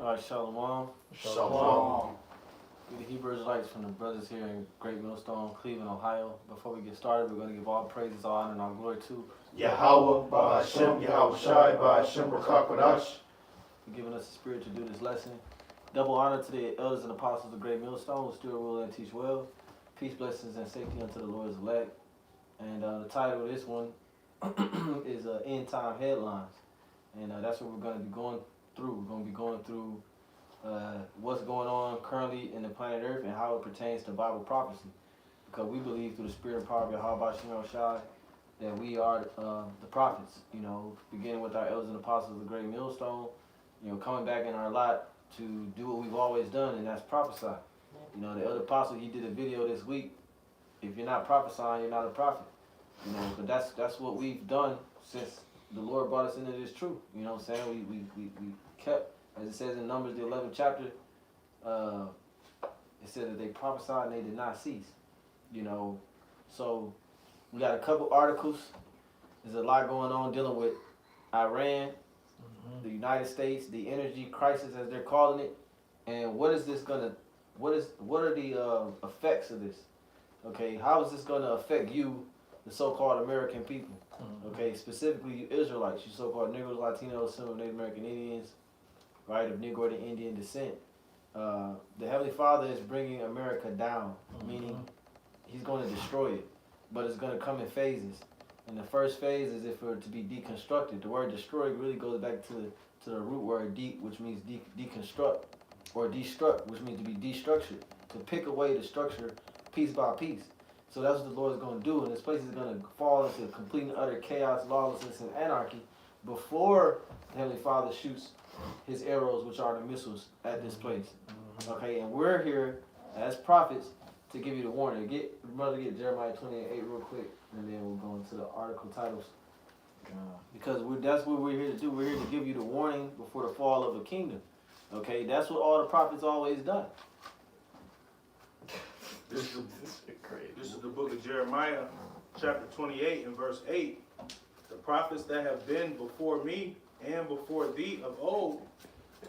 All right, Shalom. Shalom. We the Hebrew Israelites from the brothers here in Great Millstone, Cleveland, Ohio. Before we get started, we're going to give all praises, all honor, and all glory to Yahweh, Ba'ashem, Yahweh Shai, Ba'ashem, Rakakwadash. for giving us the spirit to do this lesson. Double honor to the elders and apostles of Great Millstone who still rule and teach well. Peace, blessings, and safety unto the Lord's elect. And the title of this one is End Time Headlines. And that's what we're going to be going through. We're going to be going through what's going on currently in the planet Earth and how it pertains to Bible prophecy. Because we believe through the spirit and power of Yahweh Shem Shai that we are the prophets, beginning with our elders and apostles of the Great Millstone, coming back in our lot to do what we've always done, and that's prophesy. The elder apostle, he did a video this week. If you're not prophesying, you're not a prophet. But that's what we've done since the Lord brought us into this truth. You know what I'm saying? We kept, as it says in Numbers, the 11th chapter, it said that they prophesied and they did not cease. So we got a couple articles. There's a lot going on dealing with Iran, the United States, the energy crisis as they're calling it, and what are the effects of this? Okay, how is this gonna affect you, the so-called American people? Okay, specifically you Israelites, you so-called Negroes, Latinos, some of Native American Indians, right, of Negro to Indian descent. The Heavenly Father is bringing America down, meaning He's going to destroy it, but it's going to come in phases. And the first phase is for it to be deconstructed. The word destroy really goes back to the root word deep, which means deconstruct, or destruct, which means to be destructured, to pick away the structure piece by piece. So that's what the Lord is going to do, and this place is going to fall into complete and utter chaos, lawlessness, and anarchy before the Heavenly Father shoots His arrows, which are the missiles, at this place. Okay, and we're here as prophets to give you the warning. Get Jeremiah 28:8 real quick, and then we'll go into the article titles. Because that's what we're here to do. We're here to give you the warning before the fall of a kingdom. Okay, that's what all the prophets always done. This is the book of Jeremiah, chapter 28 and verse 8. The prophets that have been before me and before thee of old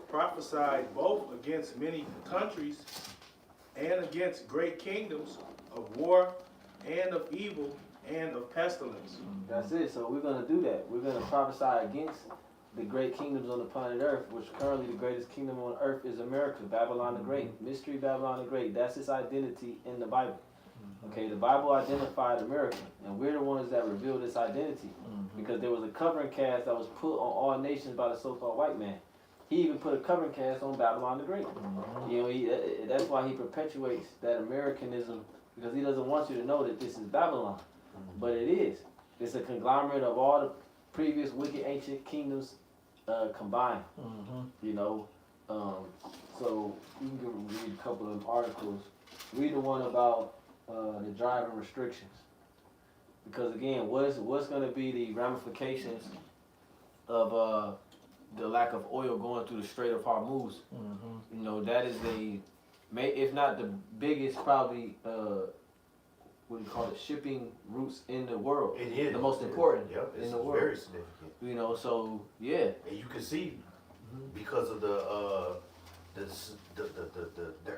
prophesied both against many countries and against great kingdoms, of war and of evil and of pestilence. That's it. So we're going to do that. We're going to prophesy against the great kingdoms on the planet Earth, which currently the greatest kingdom on earth is America, Babylon the Great. Mystery Babylon the Great. That's its identity in the Bible. Okay, the Bible identified America, and we're the ones that revealed its identity, because there was a covering cast that was put on all nations by the so-called white man. He even put a covering cast on Babylon the Great. That's why he perpetuates that Americanism, because he doesn't want you to know that this is Babylon, but it is. It's a conglomerate of all the previous wicked ancient kingdoms combined. So you can read a couple of articles. Read the one about the driving restrictions, because again, what's going to be the ramifications of the lack of oil going through the Strait of Hormuz? That is if not the biggest, probably shipping routes in the world. It is the most important in the world. Very significant. So yeah. And you can see because of the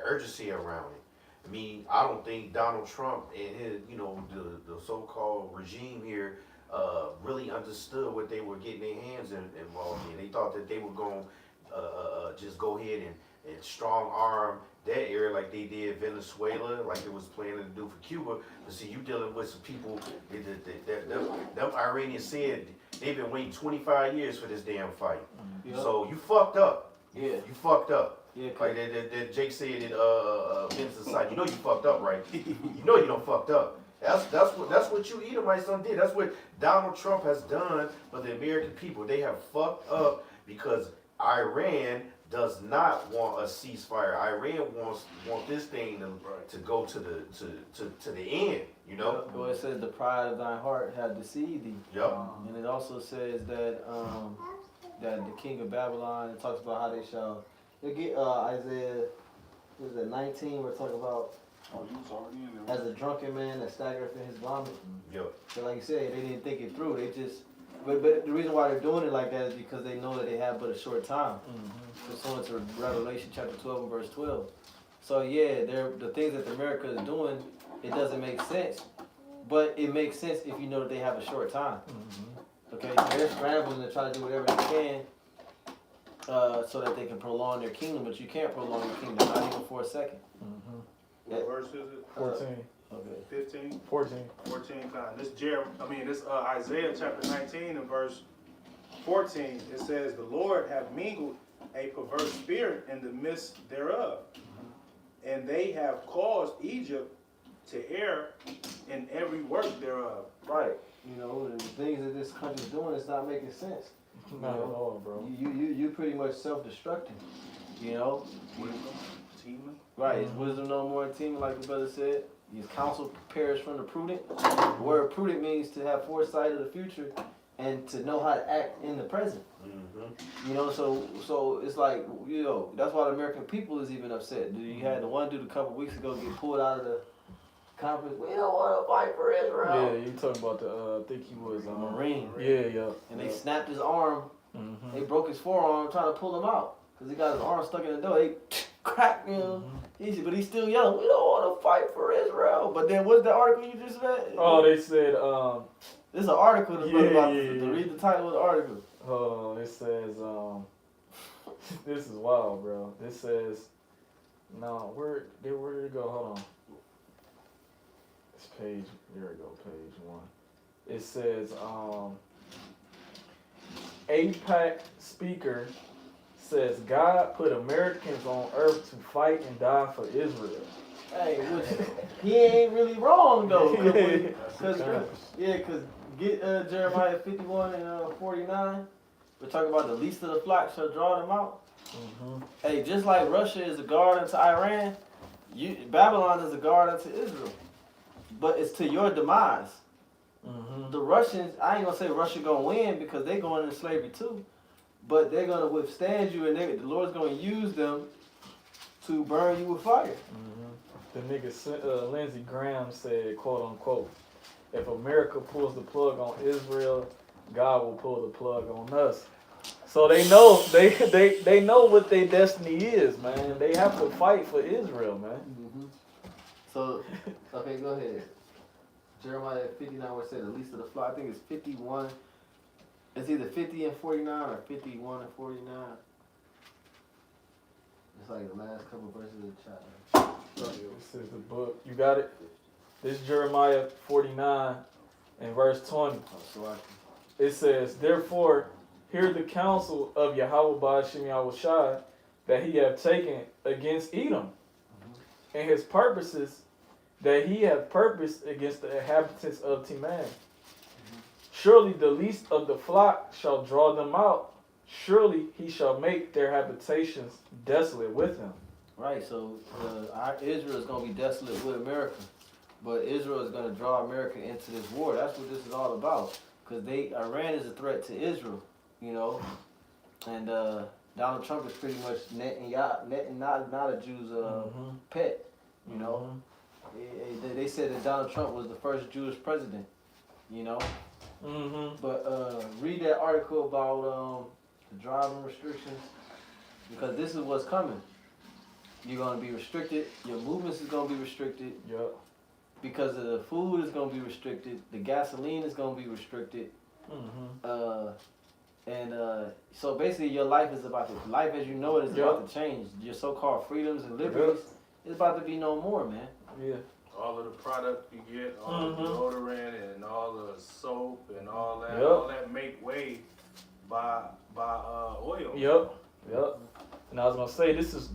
urgency around it. I mean, I don't think Donald Trump and his, the so-called regime here really understood what they were getting their hands involved in. They thought that they were going to just go ahead and strong arm that area like they did Venezuela, like it was planning to do for Cuba. But see, you dealing with some people, them Iranians said they've been waiting 25 years for this damn fight. So you fucked up. Yeah. You fucked up. Yeah, like that Jake said in Vincent's side. You know you fucked up, right? You know you don't fucked up. That's what you Edomites done did. That's what Donald Trump has done for the American people. They have fucked up because Iran does not want a ceasefire. Iran wants this thing to go to the end. Well, it says the pride of thine heart had deceived thee. Yep. And it also says that that the king of Babylon, it talks about how they shall. They get Isaiah, 19? We're talking about. You was already in there. As a drunken man that staggereth in his vomit. Yep. So like you said, they didn't think it through. They just but the reason why they're doing it like that is because they know that they have but a short time. Pursuant to Revelation chapter 12 and verse 12. So yeah, the things that America is doing, it doesn't make sense. But it makes sense if you know that they have a short time. Okay, they're scrambling to try to do whatever they can so that they can prolong their kingdom, but you can't prolong your kingdom, not even for a second. What verse is it? 14. Okay. 15? 14. 14 kind. This Isaiah chapter 19 and verse 14, it says, the Lord have mingled a perverse spirit in the midst thereof, and they have caused Egypt to err in every work thereof. Right. You know, the things that this country's doing is not making sense. Not at all, bro. You pretty much self-destructing. You know? Wisdom, teeming. Right. It's wisdom no more teaming, like the brother said. His counsel perish from the prudent. The word prudent means to have foresight of the future and to know how to act in the present. You know, so it's like, you know, that's why the American people is even upset. You had the one dude a couple weeks ago get pulled out of the conference. We don't want to fight for Israel. Yeah, you talking about the, I think he was A Marine. Yeah. And they snapped his arm. Mm-hmm. They broke his forearm trying to pull him out. Because he got his arm stuck in the door. They cracked him. But he's still yelling, we don't want to fight for Israel. But then what's the article you just read? Oh, they said, This is an article to Yeah. read the title of the article. hold on, it says, this is wild, bro. This says, no, where did it go? Hold on. This page, there we go, page 1. It says, AIPAC speaker says God put Americans on earth to fight and die for Israel. Hey, he ain't really wrong though. Cause get Jeremiah 51 and 49. We're talking about the least of the flock shall draw them out. Hey, just like Russia is a guard unto Iran, Babylon is a guard unto Israel. But it's to your demise. The Russians, I ain't gonna say Russia gonna win because they going into slavery too. But they're gonna withstand you, and the Lord's gonna use them to burn you with fire. The nigga Lindsey Graham said, quote unquote, if America pulls the plug on Israel, God will pull the plug on us. So they know they know what their destiny is, man. They have to fight for Israel, man. So, okay, go ahead. Jeremiah 59, where it said the least of the flock. I think it's 51. It's either 50 and 49 or 51 and 49. It's like the last couple verses of the chapter. This is the book. You got it? This is Jeremiah 49 and verse 20. It says, therefore, hear the counsel of Yahweh Ba'ashem Yahushai that he have taken against Edom, and his purposes that he hath purposed against the inhabitants of Teman. Surely the least of the flock shall draw them out. Surely he shall make their habitations desolate with him. Right, so Israel is going to be desolate with America. But Israel is going to draw America into this war. That's what this is all about. Because Iran is a threat to Israel, you know. And Donald Trump is pretty much not a Jew's pet, you know. They said that Donald Trump was the first Jewish president, you know. But read that article about the driving restrictions, because this is what's coming. You're going to be restricted. Your movements is going to be restricted. Yep. Because of the food is going to be restricted. The gasoline is going to be restricted. So basically your life is life as you know it is about to change. Your so-called freedoms and liberties is about to be no more, man. Yeah. All of the product you get, all the deodorant and all the soap and all that, Yep. all that make way by oil. Yep. And I was gonna say this is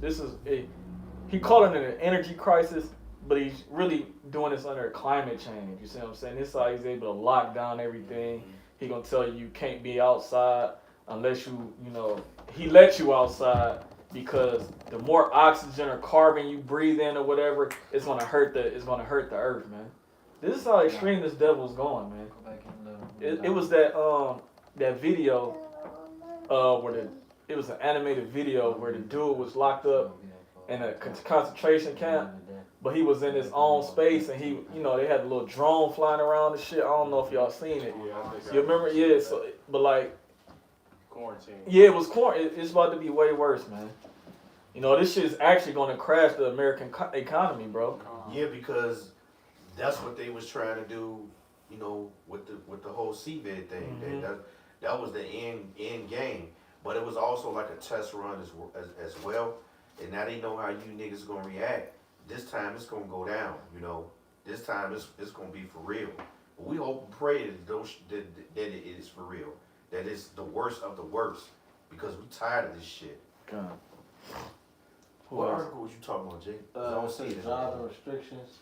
he called it an energy crisis, but he's really doing this under climate change. You see what I'm saying? This is how he's able to lock down everything. He gonna tell you can't be outside unless you know, he lets you outside because the more oxygen or carbon you breathe in or whatever, it's gonna hurt the earth, man. This is how extreme this devil's going, man. It was that video where it was an animated video where the dude was locked up in a concentration camp, but he was in his own space, and he, you know, they had a little drone flying around and shit. I don't know if y'all seen it. Yeah, I think You remember? Yeah. So but like, Quarantine. yeah, it was it's about to be way worse, man. You know, this shit's actually gonna crash the American economy, bro. Yeah, because that's what they was trying to do, you know, with the whole CVID thing. Mhm. That was the end game. But it was also like a test run as well. And now they know how you niggas gonna react. This time it's gonna go down, you know. This time it's gonna be for real. But we hope and pray that it is for real. That it's the worst of the worst. Because we tired of this shit. God. Who What else? article was you talking about, Jake? 'Cause I don't It see says it. driving restrictions.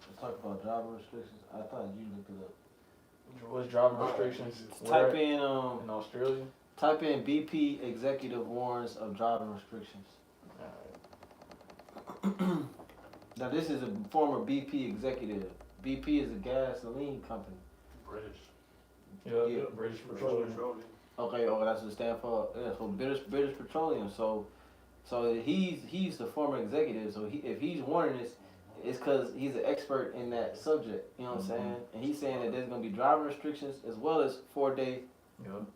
Let's talk about driving restrictions. I thought you looked it up. What's driving restrictions? Type Where in in Australia? type in BP executive warns of driving restrictions. Now this is a former BP executive. BP is a gasoline company. British. Yeah, Yeah. British Petroleum. Okay, that's what it stands for. Yeah, for British Petroleum. So he's the former executive. So if he's warning this, it's because he's an expert in that subject. You know what I'm saying? And he's saying that there's gonna be driving restrictions as well as 4-day,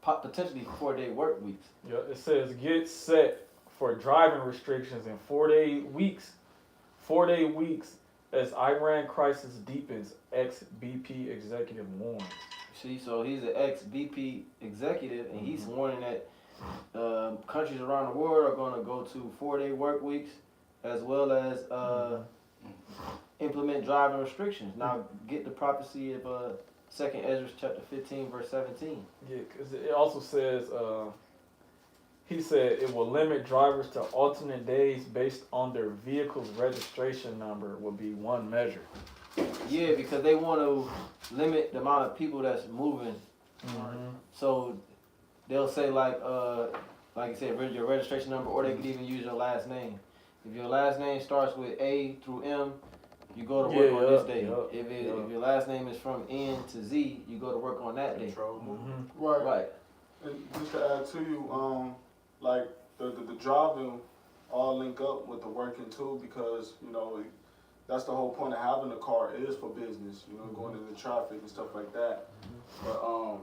potentially 4-day work weeks. Yeah, it says get set for driving restrictions in 4-day weeks. 4-day weeks as Iran crisis deepens, ex-BP executive warns. See, so he's an ex-BP executive, and he's warning that countries around the world are going to go to 4-day work weeks, as well as implement driving restrictions. Now, get the prophecy of 2nd Ezra chapter 15, verse 17. Yeah, because it also says, he said it will limit drivers to alternate days based on their vehicle's registration number will be one measure. Yeah, because they want to limit the amount of people that's moving. So they'll say like you said, your registration number, or they could even use your last name. If your last name starts with A through M, you go to work on this day. If your last name is from N to Z, you go to work on that day. Right. Right. And just to add to you, like the driving all link up with the working too, because you know that's the whole point of having a car is for business. You know, going into traffic and stuff like that. But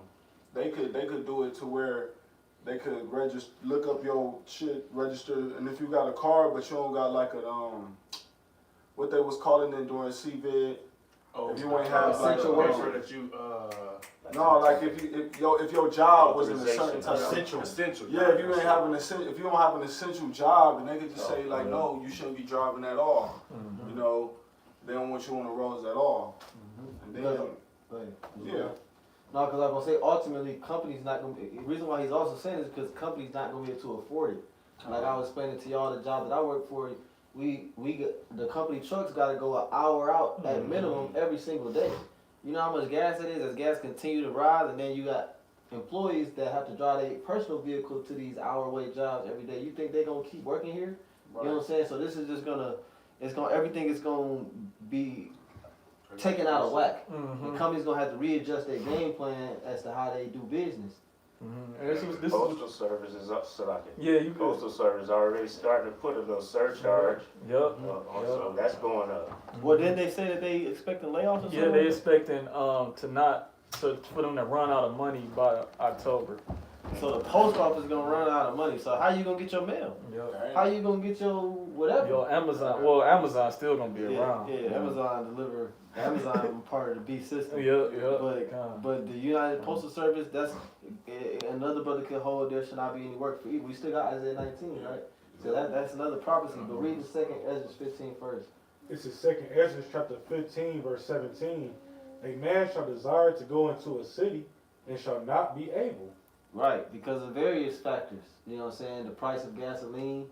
they could do it to where they could look up your shit, register, and if you got a car but you don't got like a what they was calling it during CVID. If you ain't have like essential a worker. that you no, like if your job was in a certain type of essential. yeah, if you ain't having if you don't have an essential job, and they could just say like, no, you shouldn't be driving at all. You know, they don't want you on the roads at all. And then, yeah. No, because I'm gonna say ultimately, companies not gonna. The reason why he's also saying this is because companies not gonna be able to afford it. Like I was explaining to y'all, the job that I work for, the company trucks got to go an hour out at minimum every single day. You know how much gas it is as gas continue to rise, and then you got employees that have to drive their personal vehicle to these hour-away jobs every day. You think they're gonna keep working here? Right. You know what I'm saying? So this is just everything is gonna be taken out of whack. The company's gonna have to readjust their game plan as to how they do business. And this was Postal Service is up, so like yeah, you could. Postal Service already starting to put a little surcharge. Yup. So that's going up. Well, didn't they say that they expecting layoffs or something? Yeah, they expecting for them to run out of money by October. So the post office is gonna run out of money. So how you gonna get your mail? Yep. How you gonna get your whatever? Yo, Amazon's still gonna be Yeah, around. Amazon deliver. Amazon part of the B system. Yeah. But the United Postal Service, that's another brother can hold. There should not be any work for evil. We still got Isaiah 19, right? So that's another prophecy. But read the 2nd Ezra 15 first. This is 2nd Ezra chapter 15, verse 17. A man shall desire to go into a city and shall not be able. Right, because of various factors. You know what I'm saying? The price of gasoline,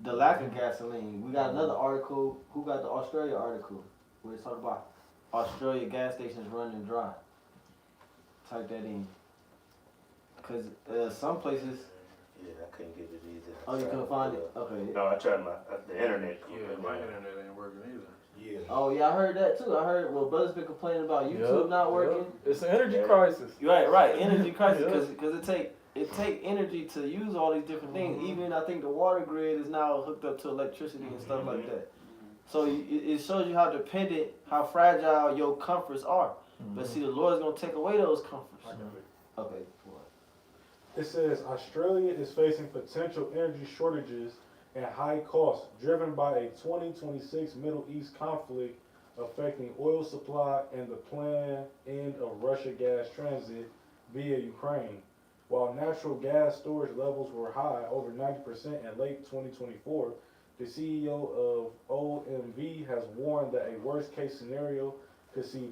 the lack of gasoline. We got another article. Who got the Australia article? Where it's talking about Australia gas stations running dry. Type that in. Because some places. Yeah, I couldn't get it either. Oh, you couldn't find it? Okay. No, I tried the internet. Yeah, my internet ain't working either. Yeah. Oh, yeah, I heard that too. I heard, brothers been complaining about YouTube not working. It's an energy crisis. Right. Energy crisis. Because it take energy to use all these different things. Even I think the water grid is now hooked up to electricity and stuff like that. So it shows you how dependent, how fragile your comforts are. But see, the Lord's gonna take away those comforts. Okay. It says Australia is facing potential energy shortages and high costs driven by a 2026 Middle East conflict affecting oil supply and the planned end of Russia gas transit via Ukraine. While natural gas storage levels were high, over 90% in late 2024, the CEO of OMV has warned that a worst-case scenario could see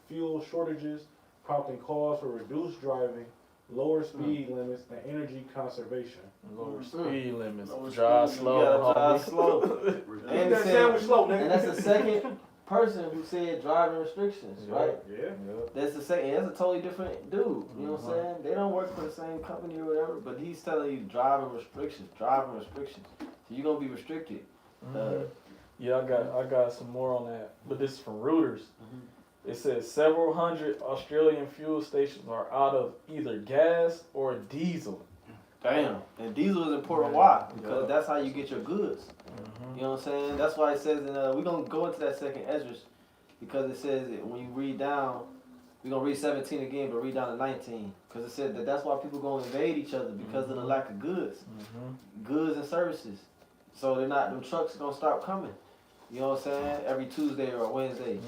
fuel shortages, prompting calls for reduced driving, lower speed limits, and energy conservation. Lower speed limits. Lower Drive speed slow. You gotta drive homie. slow. Eat And, that he sandwich said, slow, nigga. and that's the second person who said driving restrictions, right? Yeah. That's the second. That's a totally different dude. You know what I'm saying? They don't work for the same company or whatever, but he's telling you driving restrictions. So you're gonna be restricted. Yeah, I got some more on that, but this is from Reuters. It says several hundred Australian fuel stations are out of either gas or diesel. Damn. And diesel is important. Yeah. Why? Because Yeah. that's how you get your goods. You know what I'm saying? That's why it says in we're gonna go into that second Esdras, because it says that when you read down, we're gonna read 17 again, but read down to 19, because it said that that's why people gonna invade each other because of the lack of goods, goods and services. So them trucks gonna start coming. You know what I'm saying? Every Tuesday or Wednesday.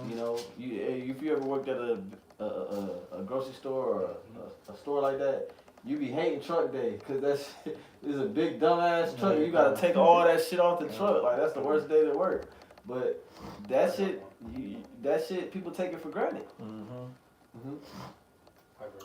You know, if you ever worked at a grocery store or a store like that, you be hating truck day, because that shit is a big dumbass truck. You gotta take all that shit off the truck. Like, that's the worst day to work. But that shit, people take it for granted.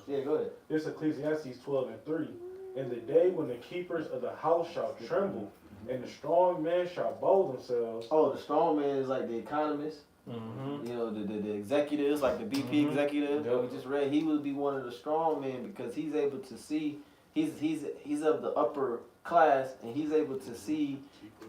Yeah, go ahead. This Ecclesiastes 12:3. In the day when the keepers of the house shall tremble, and the strong men shall bow themselves. Oh, the strong man is like the economist. You know, the executives, like the BP executive that we just read. He would be one of the strong men because he's able to see. He's of the upper class, and he's able to see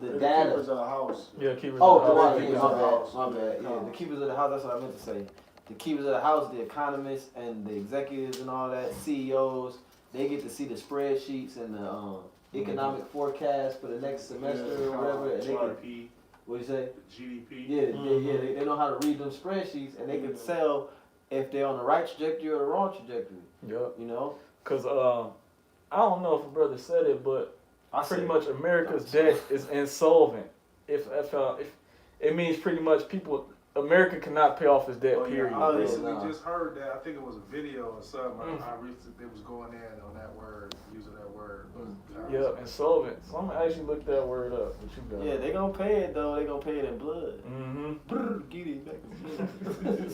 the The data. keepers of the house. Yeah, keepers. Oh, of the the house. right, keepers my of the bad, house. my bad. Yeah, the keepers of the house. That's what I meant to say. The keepers of the house, the economists and the executives and all that, CEOs, they get to see the spreadsheets and the economic forecast for the next semester or whatever. And they can, GDP, what you say? GDP. Yeah, they know how to read them spreadsheets, and they can tell if they're on the right trajectory or the wrong trajectory. Yep. You know, Cause I don't know if a brother said it, but pretty much America's debt is insolvent. If it means pretty much America cannot pay off its debt. Oh, yeah, Period. I Oh, yeah, recently nah. just heard that. I think it was a video or something. I recently they was going in on that word, using that word. Yeah, insolvent. So I'm gonna actually look that word up. What you got? yeah, they gonna pay it though. They gonna pay it in blood. Get it back.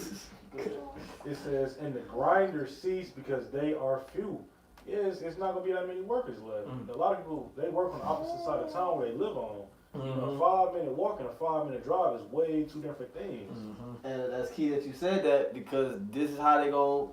It says, and the grinders cease because they are few. Yes, it's not gonna be that many workers left. A lot of people, they work on the opposite side of town where they live on. A 5-minute walk and a 5-minute drive is way two different things. And that's key that you said that, because this is how they gonna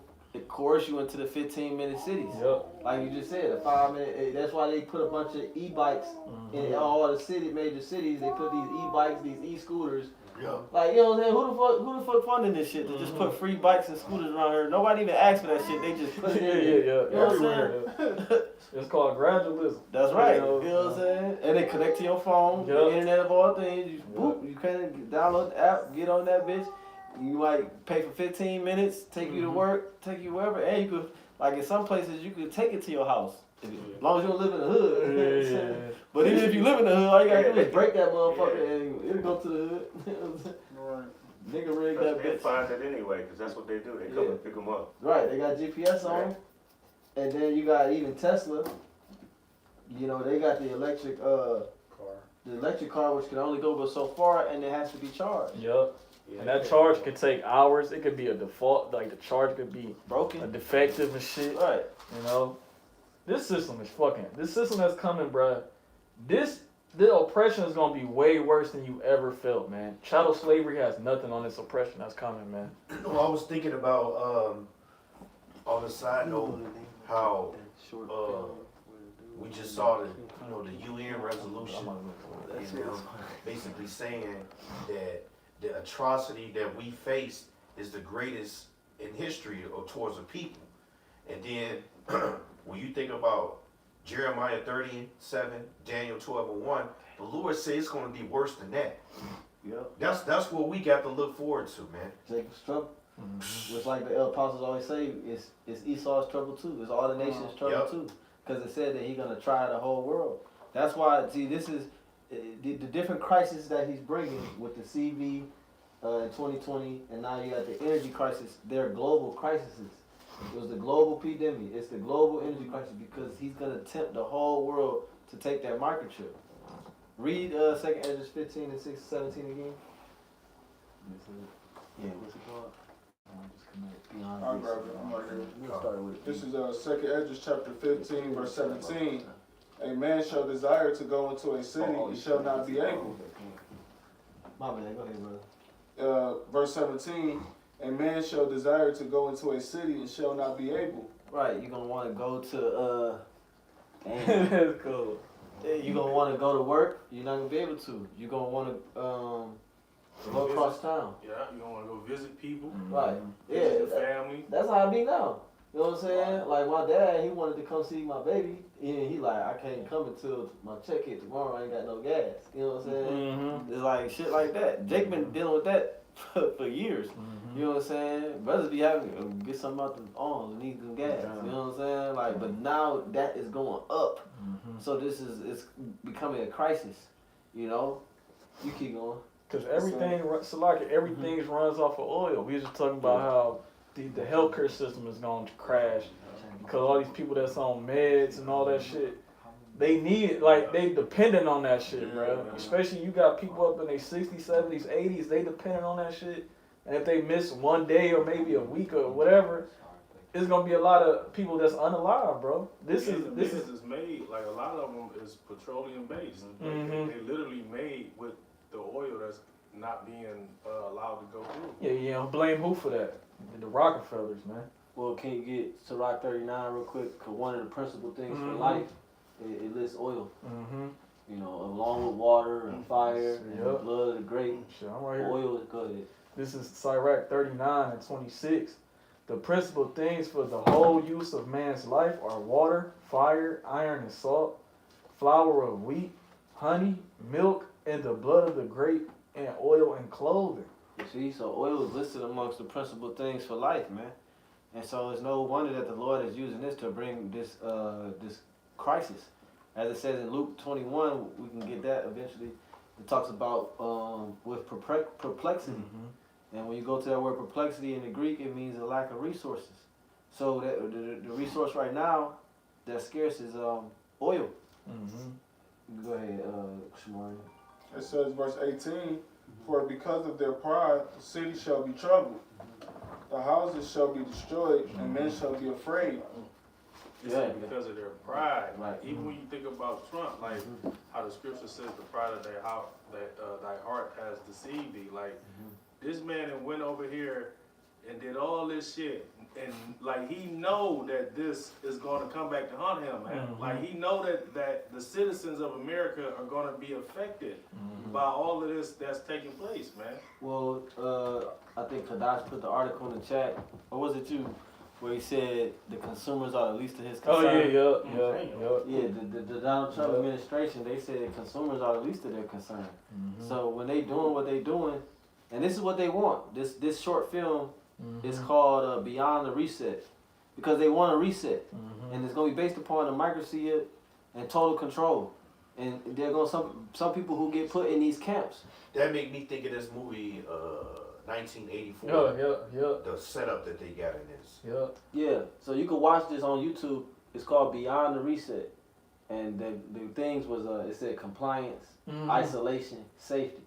coerce you into the 15-minute cities. Yep. Like you just said, a 5-minute. That's why they put a bunch of e-bikes in all the major cities. They put these e-bikes, these e-scooters. Yeah. Like, you know what I'm saying? Who the fuck funding this shit to just put free bikes and scooters around here? Nobody even asked for that shit. They just put it in there. Yeah. You know what I'm Everywhere. saying? It's called gradualism. That's right. You know, You know what I'm saying? And they connect to your phone, the Yep. Internet of all things. You boop, you can download the app, get on that bitch. You might pay for 15 minutes, take you to work, take you wherever, and you could, like in some places, you could take it to your house. As long as you don't live in the hood. Yeah. But even if you live in the hood, all you gotta do is break that motherfucker and it'll go to the hood. You know what I'm saying? Right. Nigga rig that They bitch. find it anyway, because that's what they do. They come Yeah. and pick them up. Right, they got GPS on 'em. And then you got even Tesla. You know, they got the electric car, which can only go but so far, and it has to be charged. Yep. And that charge could take hours. It could be a default, like the charge could be a Broken. defective and shit. Right. You know, this system that's coming, bruh. The oppression is gonna be way worse than you ever felt, man. Chattel slavery has nothing on this oppression that's coming, man. Well, I was thinking about on the side note how we just saw the UN resolution, you know, basically saying that the atrocity that we face is the greatest in history or towards a people. And then when you think about Jeremiah 30:7, Daniel 12:1, the Lord says it's going to be worse than that. Yep. That's what we got to look forward to, man. Jacob's trouble. Which, like the apostles always say, it's Esau's trouble too. It's all the nations' trouble Yep. too. because it said that he's gonna try the whole world. That's why. See, this is the different crises that he's bringing with the CV in 2020, and now you got the energy crisis. They're global crises. It was the global pandemic. It's the global energy crisis because he's gonna tempt the whole world to take that microchip. Read 2nd Ezra 15 and 17 again. Yeah, what's it called? Beyond I'll Reason. grab it. I'm right here. We'll start with it. This is 2nd Ezra chapter 15, verse 17. A man shall desire to go into a city and shall not be able. My bad, go ahead, brother. Verse 17. A man shall desire to go into a city and shall not be able. Right, you're gonna want to go to That's cool. you're gonna want to go to work. You're not gonna be able to. You're gonna want to go across town. Yeah, you don't want to go visit people, Right. Yeah. visit your family. That's how I be now. You know what I'm saying? Like my dad, he wanted to come see my baby. And he like, I can't come until my check hit tomorrow. I ain't got no gas. You know what I'm saying? Mm-hmm. It's like shit like that. Jake been dealing with that for years. You know what I'm saying? Brothers be having to get something out the arms and need some gas. You know what I'm saying? Like, but now that is going up. So this is it's becoming a crisis. You know? You keep going. Because everything, so like everything runs off of oil. We was just talking about how the healthcare system is going to crash because all these people that's on meds and all that shit, they need it. Like they dependent on that shit, bro. Especially you got people up in their 60s, 70s, 80s. They dependent on that shit. And if they miss one day or maybe a week or whatever, it's gonna be a lot of people that's unalive, bro. This is made, like a lot of them is petroleum based. They literally made with the oil that's not being allowed to go through. Yeah. Blame who for that? The Rockefellers, man. Well, can you get Sirach 39 real quick? Because one of the principal things for life, it lists oil. You know, along with water and fire and the blood of the grape. Shit, I'm right here. Oil is good. This is Sirach 39 and 26. The principal things for the whole use of man's life are water, fire, iron and salt, flour of wheat, honey, milk, and the blood of the grape, and oil and clothing. You see, so oil is listed amongst the principal things for life, man. And so it's no wonder that the Lord is using this to bring this this crisis. As it says in Luke 21, we can get that eventually. It talks about with perplexity. And when you go to that word perplexity in the Greek, it means a lack of resources. So that the resource right now that's scarce is oil. Go ahead, Shamari. It says, verse 18, for because of their pride, the city shall be troubled. The houses shall be destroyed, and men shall be afraid. It's because of their pride. Like even when you think about Trump, like how the scripture says, the pride of their house, that thy heart has deceived thee. Like this man went over here and did all this shit, and like he know that this is going to come back to haunt him, man. Like he know that the citizens of America are going to be affected by all of this that's taking place, man. Well, I think Kadash put the article in the chat, or was it you, where he said the consumers are the least of his concern. Yeah, the Donald Trump administration, they said consumers are the least of their concern. So when they doing what they doing, and this is what they want, this short film is called Beyond the Reset, because they want a reset, and it's gonna be based upon democracy and total control, and they're gonna some people who get put in these camps. That make me think of this movie, 1984. The setup that they got in this. Yeah, so you can watch this on YouTube. It's called Beyond the Reset, and the things was it said compliance, isolation, safety.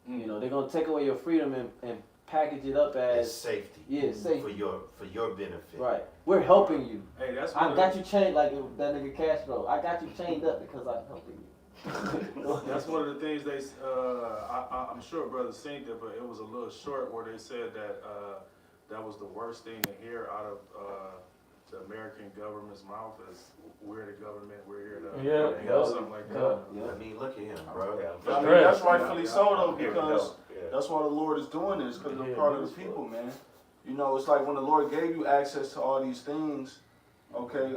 You know, they're gonna take away your freedom and package it up as safety. Yeah, safety for your benefit. Right. We're helping you. Hey, that's I got you chained like that nigga Castro. I got you chained up because I'm helping you. That's one of the things they. I'm sure brother seen it, but it was a little short where they said that that was the worst thing to hear out of the American government's mouth is we're the government, we're here to something like that. I mean, look at him, bro. I mean, that's rightfully so though, because that's why the Lord is doing this, because they're part of the people, man. You know, it's like when the Lord gave you access to all these things, okay,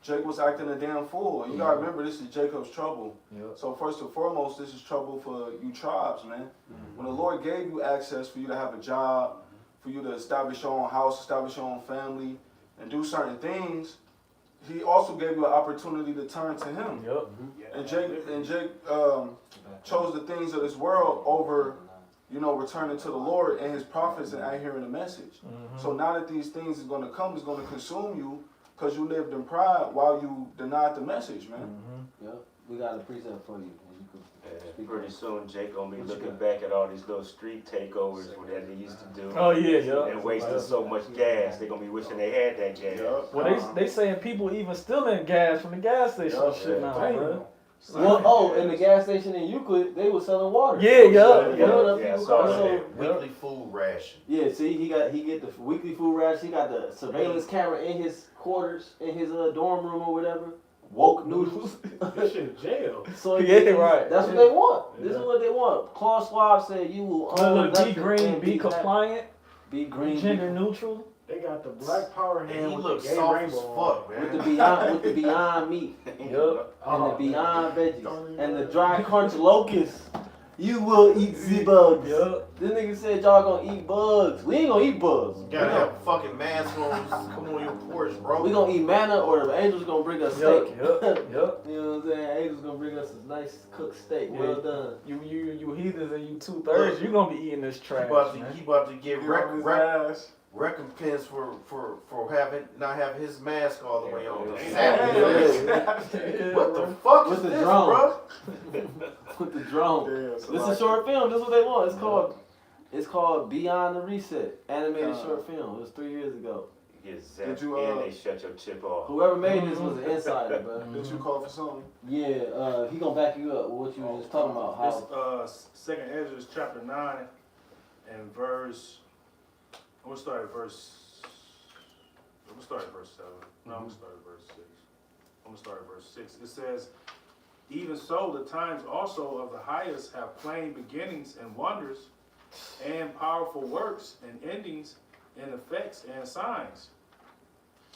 Jake was acting a damn fool. And you gotta remember, this is Jacob's trouble. So first and foremost, this is trouble for you tribes, man. When the Lord gave you access for you to have a job, for you to establish your own house, establish your own family, and do certain things, he also gave you an opportunity to turn to him. Yep. And Jake chose the things of this world over, you know, returning to the Lord and his prophets and adhering the message. So now that these things is going to come, it's going to consume you because you lived in pride while you denied the message, man. Yeah, we got a precept for you. And you can And speak pretty on it. soon Jake gonna be What you looking got? back at all these little street takeovers that they used to do. Oh yeah, yeah. And wasting so much gas. They gonna be wishing they had that gas. Well, they saying people even stealing gas from the gas station and shit now, bro. Well, oh, in the gas station in Euclid, they were selling water. Yeah, yeah, You know yeah, what I saw so, that. Weekly food ration. yeah, see, he get the weekly food ration. He got the surveillance camera in his quarters, in his dorm room or whatever. Woke noodles. This shit jail. So Yeah, right. That's what they want. Yeah. This is what they want. Klaus Schwab said you will own Look, be nothing green, and be happy. compliant, Be green. gender neutral. They got the black power And hand he with looks the gay soft as rainbow fuck, on. man. With the beyond meat Yup. and the Oh, beyond Don't veggies even and the know. dry crunch locusts. You will eat the bugs. Yup. This nigga said y'all gonna eat bugs. We ain't gonna eat bugs. You gotta have a fucking mask on. Come on your porch, bro. We gonna eat manna, or the angels gonna bring us Yup. steak. Yup. You know what I'm saying? Angels gonna bring us a nice cooked steak. Yeah. Well done. You heathens and you 2/3. You gonna be eating this trash, man. He about to get Get on his ass. recompense for not having his mask all the way on. Yeah. What the fuck With is the this, drone. bro? With the drone. Damn, so This is like- a short film. This is what they want. It's called Beyond the Reset, animated short film. It was 3 years ago. You get Did zapped you, and they shut your chip off. Whoever made this was an insider, bro. Did you call for something? Yeah, he gonna back you up with what you were just talking about. How This Second Ezra chapter 9 and verse. I'm gonna start at verse 7. No, I'm gonna start at verse 6. I'm gonna start at verse 6. It says, "Even so, the times also of the highest have plain beginnings and wonders, and powerful works and endings, and effects and signs."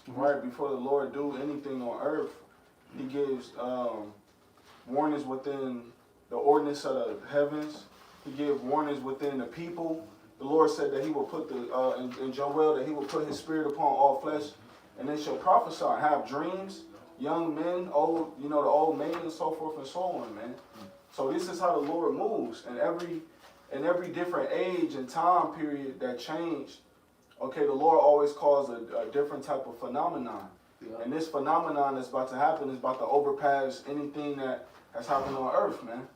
Right before the Lord do anything on earth, he gives warnings within the ordinance of the heavens. He gives warnings within the people. The Lord said that he will put in Joel that he will put his spirit upon all flesh, and they shall prophesy, have dreams, young men, old, the old maiden, and so forth and so on, man. So this is how the Lord moves, and every different age and time period that changed. Okay, the Lord always calls a different type of phenomenon. Yeah. And this phenomenon that's about to happen is about to overpass anything that has happened on earth, man.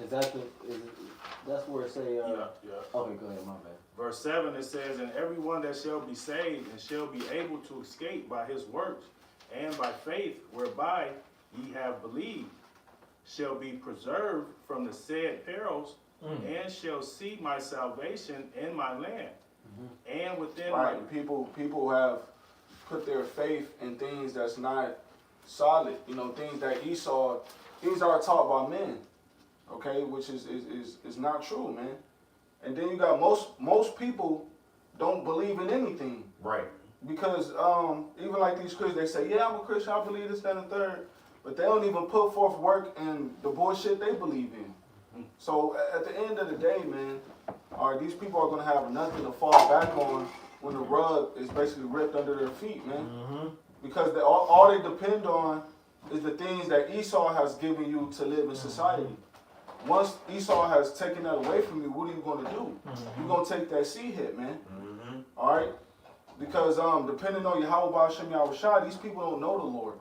that's where it say. Yeah. Okay, go ahead, my bad. Verse 7, it says, "And everyone that shall be saved and shall be able to escape by his works and by faith whereby ye have believed shall be preserved from the said perils and shall see my salvation in my land and within my." Right, people have put their faith in things that's not solid. Things that Esau, things that are taught by men. Okay, which is not true, man. And then you got most people don't believe in anything. Right. Because even like these Christians, they say, yeah, I'm a Christian, I believe this, that, and the third. But they don't even put forth work in the bullshit they believe in. So at the end of the day, man, these people are going to have nothing to fall back on when the rug is basically ripped under their feet, man. Because all they depend on is the things that Esau has given you to live in society. Once Esau has taken that away from you, what are you going to do? You're going to take that seed hit, man. All right? Because depending on Yahweh Shem Yahushua, these people don't know the Lord.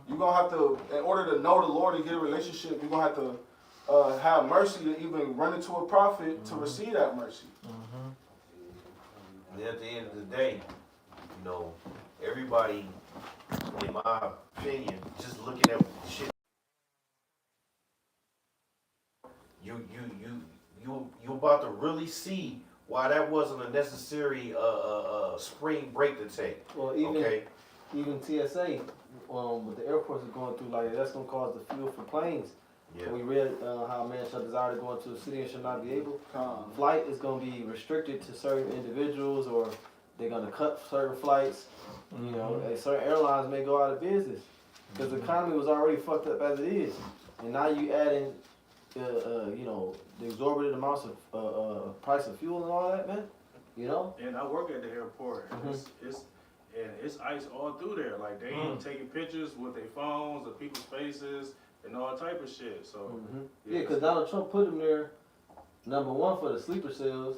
You're going to have to, in order to know the Lord and get a relationship, you're going to have to have mercy to even run into a prophet to receive that mercy. And at the end of the day, everybody, in my opinion, just looking at shit, you about to really see why that wasn't a necessary spring break to take. Well, even TSA, with the airports is going through like that, that's gonna cause the fuel for planes. Yeah. We read how man shall desire to go into a city and shall not be able. Flight is gonna be restricted to certain individuals, or they're gonna cut certain flights. And certain airlines may go out of business because the economy was already fucked up as it is, and now you add in, the exorbitant amounts of price of fuel and all that, man. And I work at the airport. and it's ice all through there. Like they taking pictures with their phones of people's faces and all type of shit. So Mm-hmm. Yeah, because Donald Trump put him there, number one for the sleeper cells,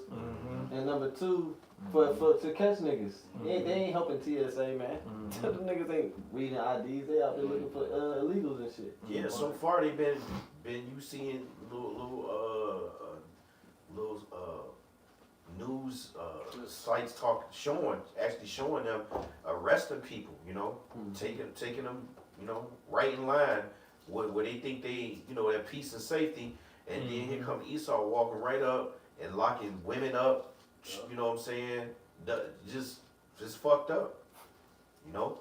and number two for to catch niggas. They ain't helping TSA, man. Them niggas ain't reading IDs. They out there looking for illegals and shit. Yeah, so far they been you seeing little news sites actually showing them arresting people, you know, taking them, you know, right in line where they think they, you know, have peace and safety, and then here come Esau walking right up and locking women up, you know what I'm saying? Just fucked up, you know?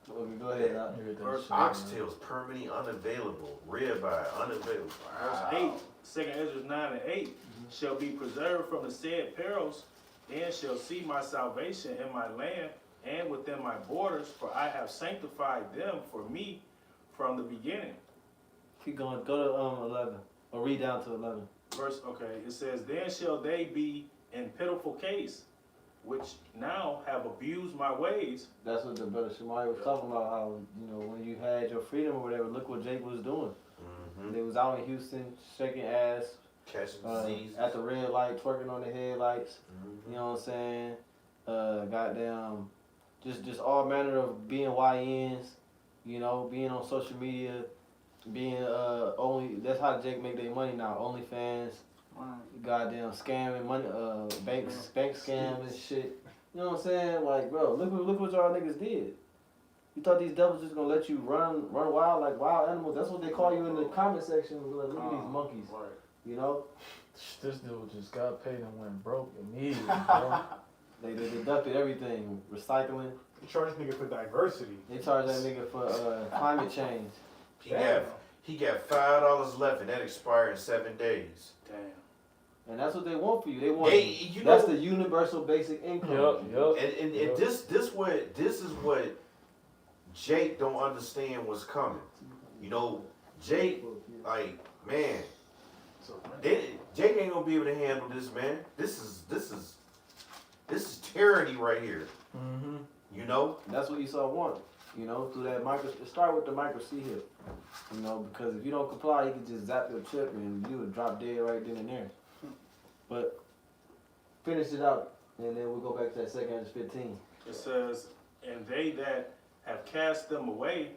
Okay, go ahead. Verse Oxtails permanently unavailable, ribeye unavailable. Verse 8, 2 Ezra 9 and 8, shall be preserved from the said perils, and shall see my salvation in my land and within my borders, for I have sanctified them for me from the beginning. Keep going. Go to 11. Or read down to 11. Verse, okay, it says, then shall they be in pitiful case, which now have abused my ways. That's what the brother Shamari was talking about. How, you know, when you had your freedom or whatever, look what Jake was doing. They was out in Houston shaking ass, Catching disease. at the red light, twerking on the headlights. You know what I'm saying? Goddamn, just all manner of being YNs. You know, being on social media, being only. That's how Jake make their money now. OnlyFans. Goddamn scamming money, bank scams and shit. You know what I'm saying? Like, bro, look what y'all niggas did. You thought these devils just gonna let you run wild like wild animals? That's what they call you in the comment section. Like, look at these monkeys. You know? This dude just got paid and went broke immediately, bro. They deducted everything. Recycling. You charge this nigga for diversity. They charge that nigga for climate change. He got $5 left, and that expired in 7 days. Damn. And that's what they want for you. They want You that's know, the universal basic income. and this is what Jake don't understand what's coming. You know, Jake, like, man, Jake ain't gonna be able to handle this, man. This is tyranny right here. You know, That's what Esau wanted. You know, through that start with the micro C hip. You know, because if you don't comply, he can just zap your chip and you would drop dead right then and there. But finish it out, and then we'll go back to that 2 Ezra 15. It says, and they that have cast them away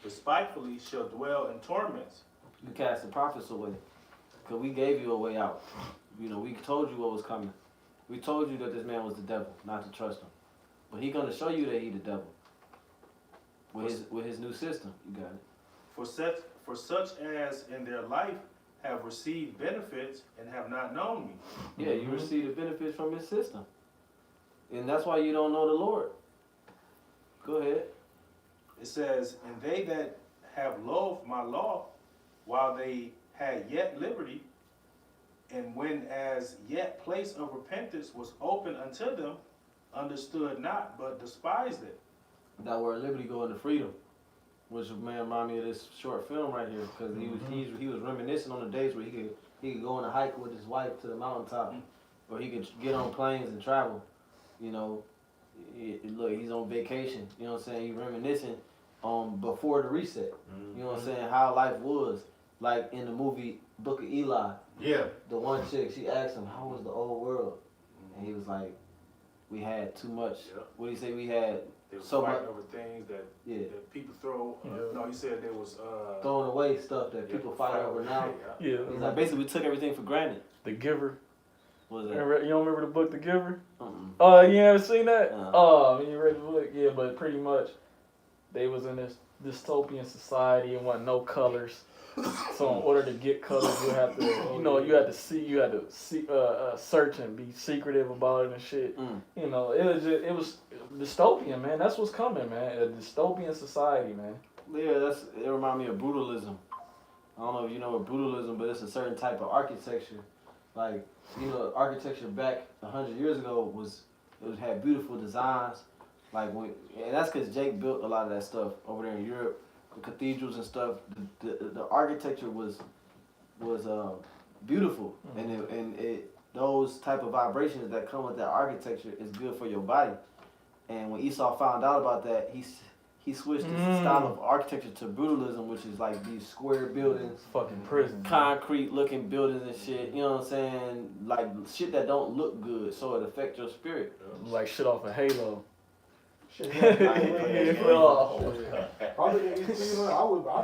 despitefully shall dwell in torments. You cast the prophets away, because we gave you a way out. You know, we told you what was coming. We told you that this man was the devil, not to trust him. But he's gonna show you that he the devil. With his new system, you got it. For such as in their life have received benefits and have not known me. Yeah, you receive the benefits from his system. And that's why you don't know the Lord. Go ahead. It says, and they that have loathed my law while they had yet liberty, and when as yet place of repentance was open unto them, understood not, but despised it. That word liberty go into freedom. Which man remind me of this short film right here, because he was reminiscing on the days where he could go on a hike with his wife to the mountaintop, or he could get on planes and travel. You know, look, he's on vacation. You know what I'm saying? He reminiscing before the reset. You know what I'm saying? How life was like in the movie Book of Eli. yeah. The one chick, she asked him, "How was the old world?" And he was like, "We had too much." Yeah. What do you say? We had They was so much. fighting over things that people throw. No, he said there was Throwing away stuff that people fight over now. Yeah. He's like, basically, we took everything for granted. The Giver. What was that? You don't remember the book The Giver? Mm-mm. You haven't seen that? Uh-uh. Oh, you read the book? Yeah, but pretty much they was in this dystopian society and wasn't no colors. So in order to get colors, you had to search and be secretive about it and shit. You know, it was dystopian, man. That's what's coming, man. A dystopian society, man. Yeah, it remind me of brutalism. I don't know if you know what brutalism, but it's a certain type of architecture. Like, you know, architecture back 100 years ago had beautiful designs. Like and that's because Jake built a lot of that stuff over there in Europe, the cathedrals and stuff. The architecture was beautiful, and those type of vibrations that come with that architecture is good for your body. And when Esau found out about that, he switched his style of architecture to brutalism, which is like these square buildings, Fucking prison. concrete looking buildings and shit. You know what I'm saying? Like shit that don't look good, so it affects your spirit. Like shit off a Halo. Shit, Oh. I'd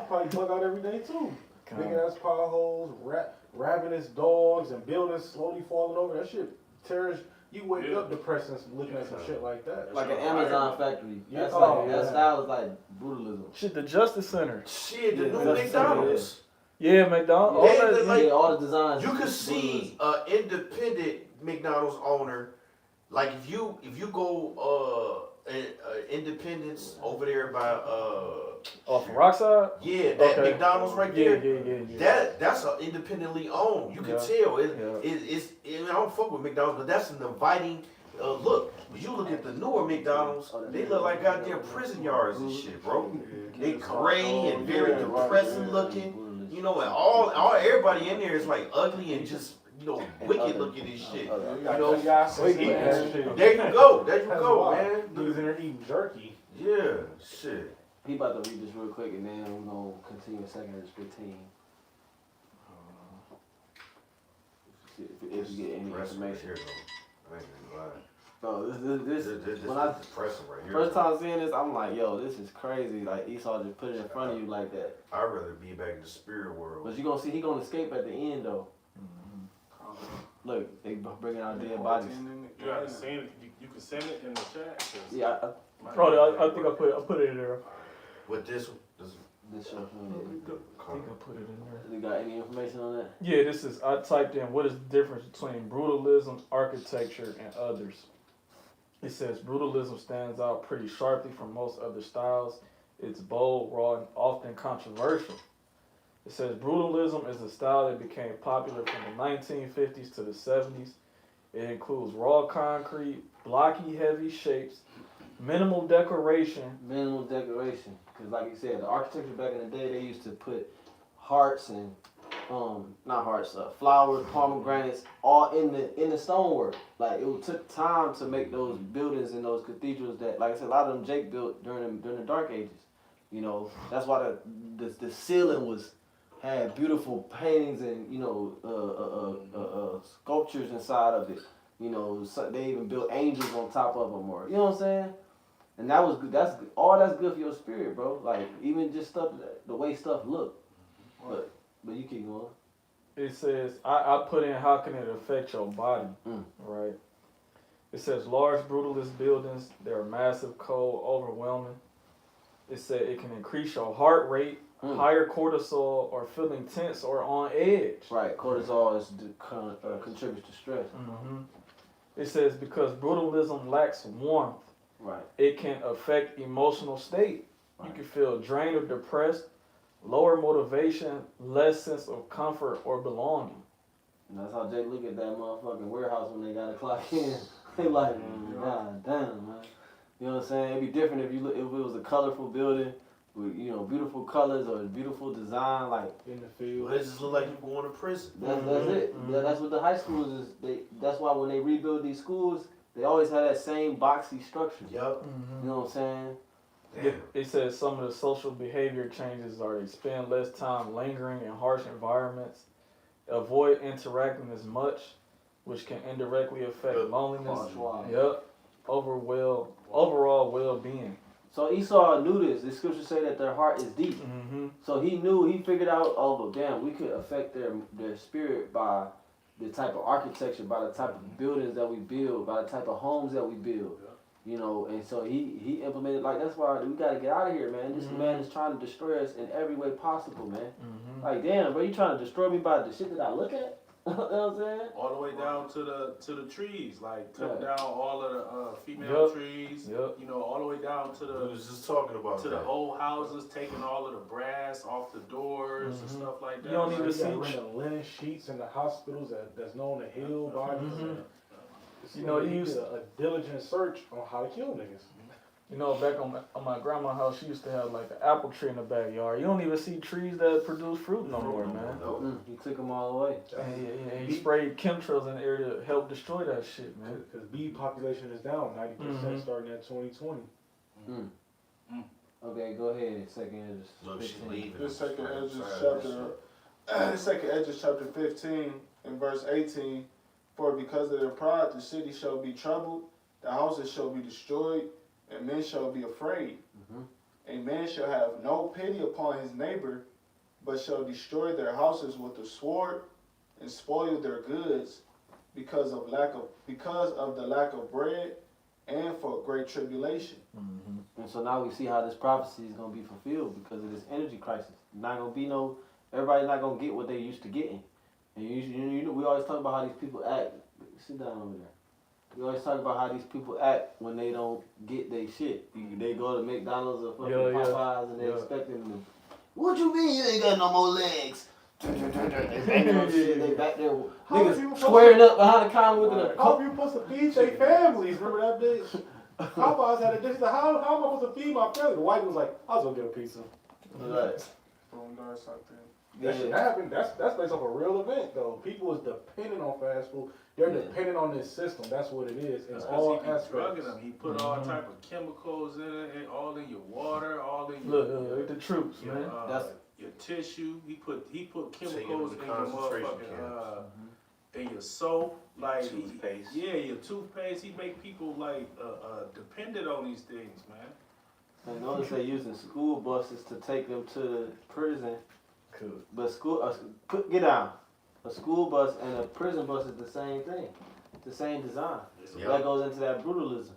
probably bug out every day too. Big ass potholes, ravenous dogs, and buildings slowly falling over. That shit tears. You wake up depressed and looking at some shit like that. Like an Amazon factory. Yeah. That's Oh, like yeah. that style is like brutalism. Shit, the Justice Center. Shit, the Yeah, new that's- McDonald's. Yeah, McDonald's. All Yeah, that, the- like, Yeah, all the designs. You could is see an independent McDonald's owner, like if you go Independence over there by off Rockside. yeah, that Okay. McDonald's right Yeah, there. yeah. That's independently owned. You can Yeah. tell Yeah. I don't fuck with McDonald's, but that's an inviting look. When you look at the newer McDonald's, they look like goddamn prison yards and shit, bro. They gray and very depressing looking. You know, and all everybody in there is like ugly and just wicked looking and shit. You You know, know, there you go, man. Niggas in there eating jerky. Yeah, shit. He about to read this real quick and then we're gonna continue in Second 15. If you get any Depressing right information. here, though. I ain't gonna lie. No, This this is when I depressing right here. first time seeing this, I'm like, yo, this is crazy. Like Esau just put it in front of you like that. I'd rather be back in the spirit world. But you gonna see he gonna escape at the end though. Look, they bringing out dead bodies. You haven't seen it. You can send it in the chat. 'Cause Yeah, Oh, I think I put it in there. With this one, this show. I think I put it in there. You got any information on that? Yeah, I typed in what is the difference between brutalism, architecture, and others. It says brutalism stands out pretty sharply from most other styles. It's bold, raw, and often controversial. It says brutalism is a style that became popular from the 1950s to the 70s. It includes raw concrete, blocky, heavy shapes, minimal decoration. Minimal decoration, because like you said, the architecture back in the day, they used to put hearts and not hearts, flowers, pomegranates, all in the stonework. Like it took time to make those buildings and those cathedrals that, like I said, a lot of them Jake built during the Dark Ages. You know, that's why the ceiling had beautiful paintings and sculptures inside of it. You know, so they even built angels on top of them, or you know what I'm saying. And that's good for your spirit, bro. Like even just stuff, the way stuff look. But you keep going. It says, I put in how can it affect your body, right? It says large brutalist buildings, they're massive, cold, overwhelming. It said it can increase your heart rate, higher cortisol, or feeling tense or on edge. Right, cortisol contributes to stress. It says because brutalism lacks warmth, Right. it can affect emotional state. You Right. can feel drained or depressed, lower motivation, less sense of comfort or belonging. And that's how Jake look at that motherfucking warehouse when they gotta clock in. They like, god damn, man. You know what I'm saying? It'd be different if it was a colorful building with beautiful colors or beautiful design. Like In the field. Well, it just look like you going to prison. that's it. Yeah, that's what the high schools is. That's why when they rebuild these schools, they always have that same boxy structure. Yup. You know what I'm saying? Damn. It says some of the social behavior changes are they spend less time lingering in harsh environments, avoid interacting as much, which can indirectly affect Good. loneliness. Wow. Yep. Overall well-being. So Esau knew this. The scriptures say that their heart is deep. So he figured out, oh, but damn, we could affect their spirit by the type of architecture, by the type of buildings that we build, by the type of homes that we build. You know, and so he implemented, like, that's why we gotta get out of here, man. This man is trying to destroy us in every way possible, man. Like, damn, bro, you trying to destroy me by the shit that I look at? You know what I'm saying? all the way down to the trees, like took Yeah. down all of the female Yup. trees. Yep. You know, all the way down to We the was just talking about to that. the old houses, taking all of the brass off the doors and stuff like that. You don't Like, even You see got renting linen sheets in the hospitals that's known to heal bodies. You know, you used a diligent search on how to kill niggas. You know, back on my grandma's house, she used to have like an apple tree in the backyard. You don't even see trees that produce fruit no more, man. No. He took them all away. And he sprayed chemtrails in the area to help destroy that shit, man. Because bee population is down 90% starting at 2020. Okay, go ahead. Second Esdras. Look, she's 15. leaving. This second Sorry, Esdras sorry. second Esdras chapter 15 and verse 18. For because of their pride, the city shall be troubled, the houses shall be destroyed, and men shall be afraid. A man shall have no pity upon his neighbor, but shall destroy their houses with the sword, and spoil their goods, because of the lack of bread, and for great tribulation. And so now we see how this prophecy is gonna be fulfilled because of this energy crisis. Not gonna be everybody's not gonna get what they used to getting. And you know, we always talk about how these people act. Sit down over there. We always talk about how these people act when they don't get their shit. They go to McDonald's or fucking Popeyes and they expecting them. What you mean you ain't got no more legs? They banging on shit. They back there, niggas squaring up behind the counter looking at. How you supposed to feed their families? Remember that bitch? Popeyes had a dish. How am I supposed to feed my family? The wife was like, I was gonna get a pizza. Right. From there, something. That shit happened. That's based off a real event though. People is dependent on fast food. They're dependent on this system. That's what it is. In That's all because he aspects. drugging them. He put all type of chemicals in it, and all in your water, all in your Look, the troops, your, man. your tissue. He put Taking chemicals them in to your concentration motherfucking in your soap, like Toothpaste. your toothpaste. He make people like dependent on these things, man. And notice they're using school buses to take them to the prison. But get down. A school bus and a prison bus is the same thing. The same design. Yep. That goes into that brutalism.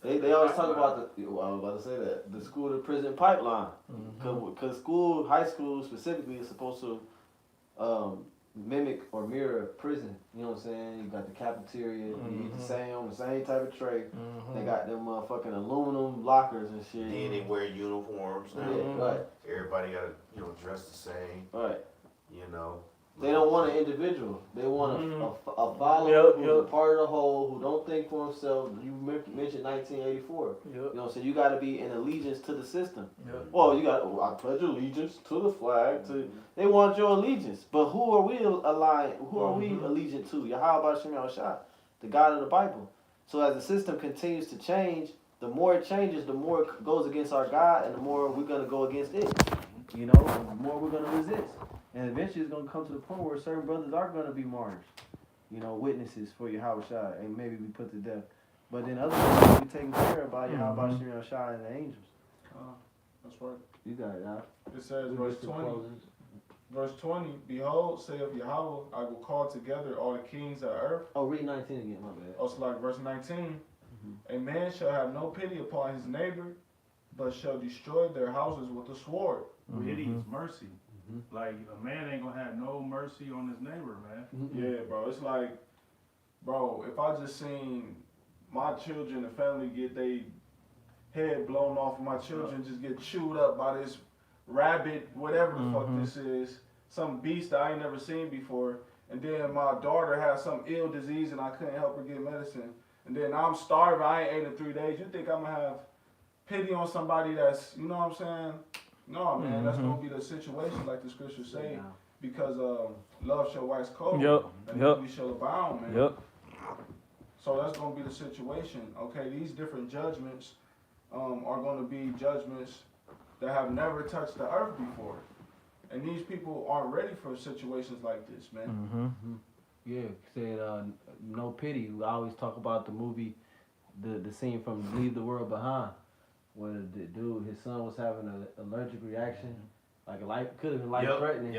They always talk about I was about to say that. The school to prison pipeline. Because high school specifically is supposed to mimic or mirror prison. You know what I'm saying? You got the cafeteria, you eat the same type of tray. They got them motherfucking aluminum lockers and shit. Then they wear uniforms now. Yeah, right. Everybody gotta, dress the same. Right. They They don't want an individual. They want a follower who's a part of the whole, who don't think for himself. You mentioned 1984. You know what I'm saying? You got to be in allegiance to the system. Well, you got, I pledge allegiance to the flag. They want your allegiance. But who are we aligned? Who are we allegiant to? Yahweh Shem Yahushua, the God of the Bible. So as the system continues to change, the more it changes, the more it goes against our God, and the more we're going to go against it. You know, the more we're going to resist. And eventually it's going to come to the point where certain brothers are going to be martyrs. You know, witnesses for Yahweh Shai, and maybe we put to death. But then others will be taken care of by Yahweh Shai and the angels. That's right. You got it, huh? It says, verse 20, Behold, saith Yahweh, I will call together all the kings of earth. Oh, read 19 again, my bad. Also like verse 19, a man shall have no pity upon his neighbor, but shall destroy their houses with the sword. Pity is mercy. Like a man ain't gonna have no mercy on his neighbor, man. Yeah, bro. It's like, bro, if I just seen my children and family get their head blown off, my children just get chewed up by this rabbit, whatever the fuck this is, some beast that I ain't never seen before, and then my daughter has some ill disease and I couldn't help her get medicine, and then I'm starving, I ain't ate in 3 days, you think I'm gonna have pity on somebody that's, you know what I'm saying? No, man, that's gonna be the situation, like the scriptures say, because love shall wax cold, and we shall abound, man. So that's gonna be the situation. Okay, these different judgments are gonna be judgments that have never touched the earth before, and these people aren't ready for situations like this, man. Yeah, said no pity. We always talk about the movie, the scene from Leave the World Behind, where the dude, his son was having an allergic reaction, like could have been life threatening.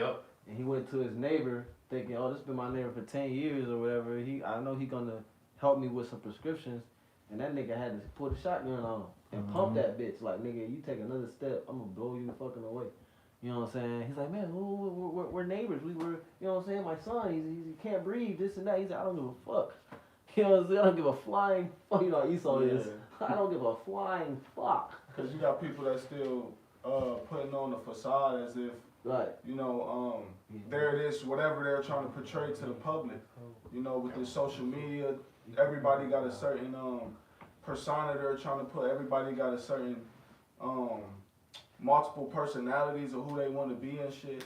And he went to his neighbor thinking, oh, this has been my neighbor for 10 years or whatever. I know he gonna help me with some prescriptions. And that nigga had to put a shotgun on him and pump that bitch. Like, nigga, you take another step, I'm gonna blow you fucking away. You know what I'm saying? He's like, man, we're neighbors. We were, you know what I'm saying? My son, he can't breathe, this and that. He's like, I don't give a fuck. You know what I'm saying? I don't give a flying fuck. You know how Esau is. I don't give a flying fuck. Because you got people that still putting on the facade as if, you know, they're this, whatever they're trying to portray to the public. You know, with this social media, everybody got a certain persona they're trying to put. Everybody got a certain multiple personalities of who they want to be and shit.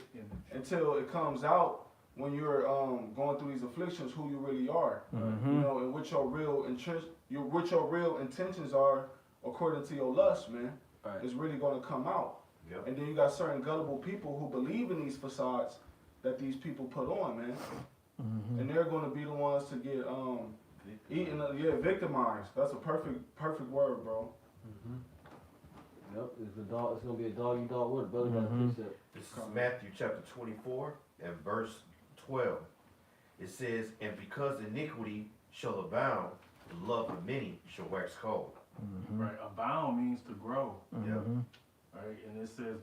Until it comes out when you're going through these afflictions, who you really are. You know, and what your real intentions are according to your lust, man. Right. Is really gonna come out. Yep. And then you got certain gullible people who believe in these facades that these people put on, man. And they're gonna be the ones to get victimized. That's a perfect word, bro. Yep, it's gonna be a dog eat dog world. Brother got a precept. This is Matthew chapter 24 and verse 12. It says, and because iniquity shall abound, the love of many shall wax cold. Right, abound means to grow. Yeah. Right, and it says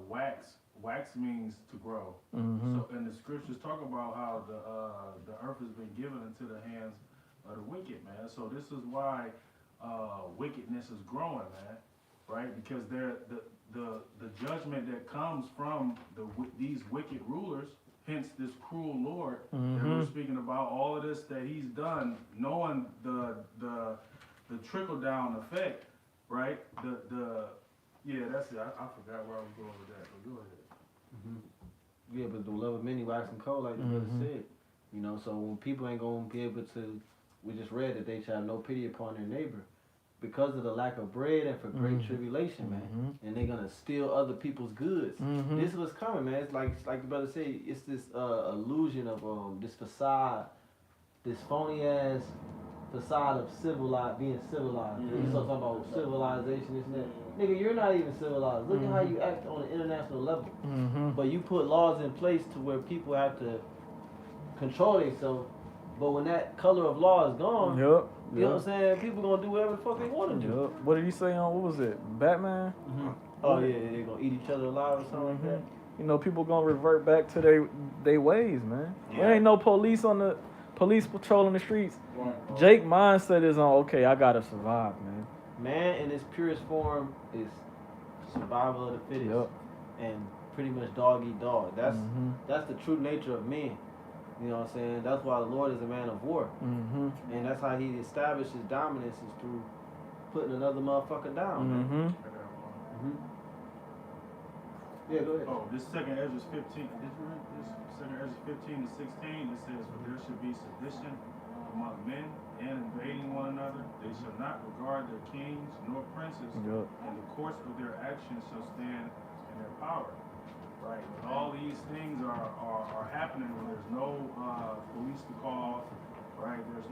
wax. Wax means to grow. So, and the scriptures talk about how the earth has been given into the hands of the wicked, man. So this is why wickedness is growing, man. Right, because the judgment that comes from these wicked rulers, hence this cruel Lord that we're speaking about, all of this that he's done, knowing the trickle down effect, right? That's it. I forgot where I was going with that. But go ahead. Yeah, but the love of many waxing cold, like the brother said. You know, so when people ain't gonna be able to, we just read that they shall have no pity upon their neighbor because of the lack of bread and for great tribulation, man. And they're gonna steal other people's goods. This is what's coming, man. It's like the brother said, it's this illusion of this facade, this phony ass facade of being civilized. You start talking about civilization, this and that. Nigga, you're not even civilized. Look at how you act on an international level. But you put laws in place to where people have to control themselves. But when that color of law is gone, you know what I'm saying? People gonna do whatever the fuck they want to do. What did he say on, what was it, Batman? Oh yeah, they gonna eat each other alive or something like that. You know, people gonna revert back to their ways, man. Yeah. There ain't no police patrolling the streets. Jake mindset is on, okay, I gotta survive, man. Man in its purest form is survival of the fittest, and pretty much dog eat dog. That's the true nature of men. You know what I'm saying? That's why the Lord is a man of war, and that's how he established his dominance is through putting another motherfucker down. Man. Yeah, go ahead. Oh, this second Ezra 15. Did you read this? Second Ezra 15 to 16. It says, "For there should be sedition among men and invading one another. They shall not regard their kings nor princes, and the course of their actions shall stand in their power." Right. When all these things are happening, when there's no police to call, right? There's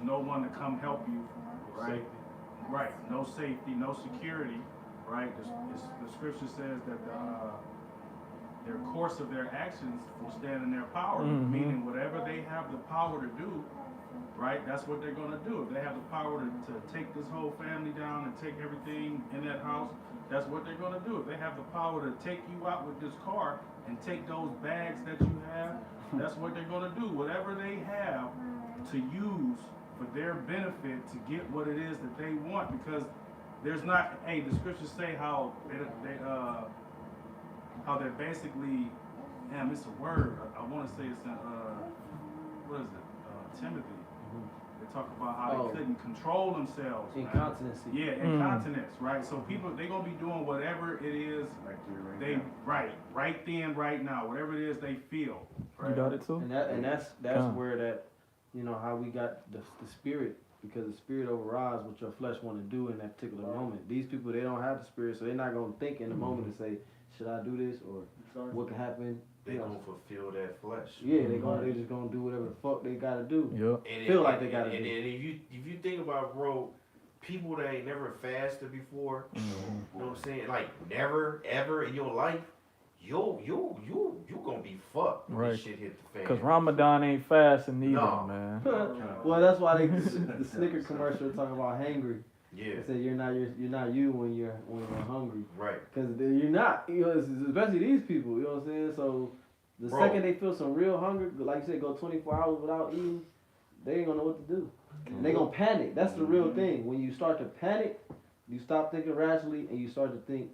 no one to come help you, right? Safety. Right. No safety, no security, right? The scripture says that their course of their actions will stand in their power, meaning whatever they have the power to do, right? That's what they're gonna do. If they have the power to take this whole family down and take everything in that house, that's what they're gonna do. If they have the power to take you out with this car and take those bags that you have, that's what they're gonna do. Whatever they have to use for their benefit to get what it is that they want, because there's not. Hey, the scriptures say how they're basically. Damn, it's a word. I want to say it's in what is it? Timothy. They talk about how they couldn't control themselves. Incontinency. Yeah, incontinence, right? So people, they're gonna be doing whatever it is right then, right now, whatever it is they feel. Right? You got it too? And that's where that, you know, how we got the spirit, because the spirit overrides what your flesh want to do in that particular moment. These people, they don't have the spirit, so they're not gonna think in the moment to say, should I do this or what can happen? They gonna fulfill that flesh. Yeah, they just gonna do whatever the fuck they gotta do. And Feel like they gotta do. And if you think about, bro, people that ain't never fasted before, you know what I'm saying? Like never ever in your life, you gonna be fucked when this shit hit the fan. Cause Ramadan ain't fasting neither, man. Well, that's why the Snickers commercial talking about hangry. Yeah. They say you're not you when you're hungry. Right. Because you're not. You know, especially these people. You know what I'm saying? So the second they feel some real hunger, like you said, go 24 hours without eating, they ain't gonna know what to do. And they gonna panic. That's the real thing. When you start to panic, you stop thinking rationally and you start to think.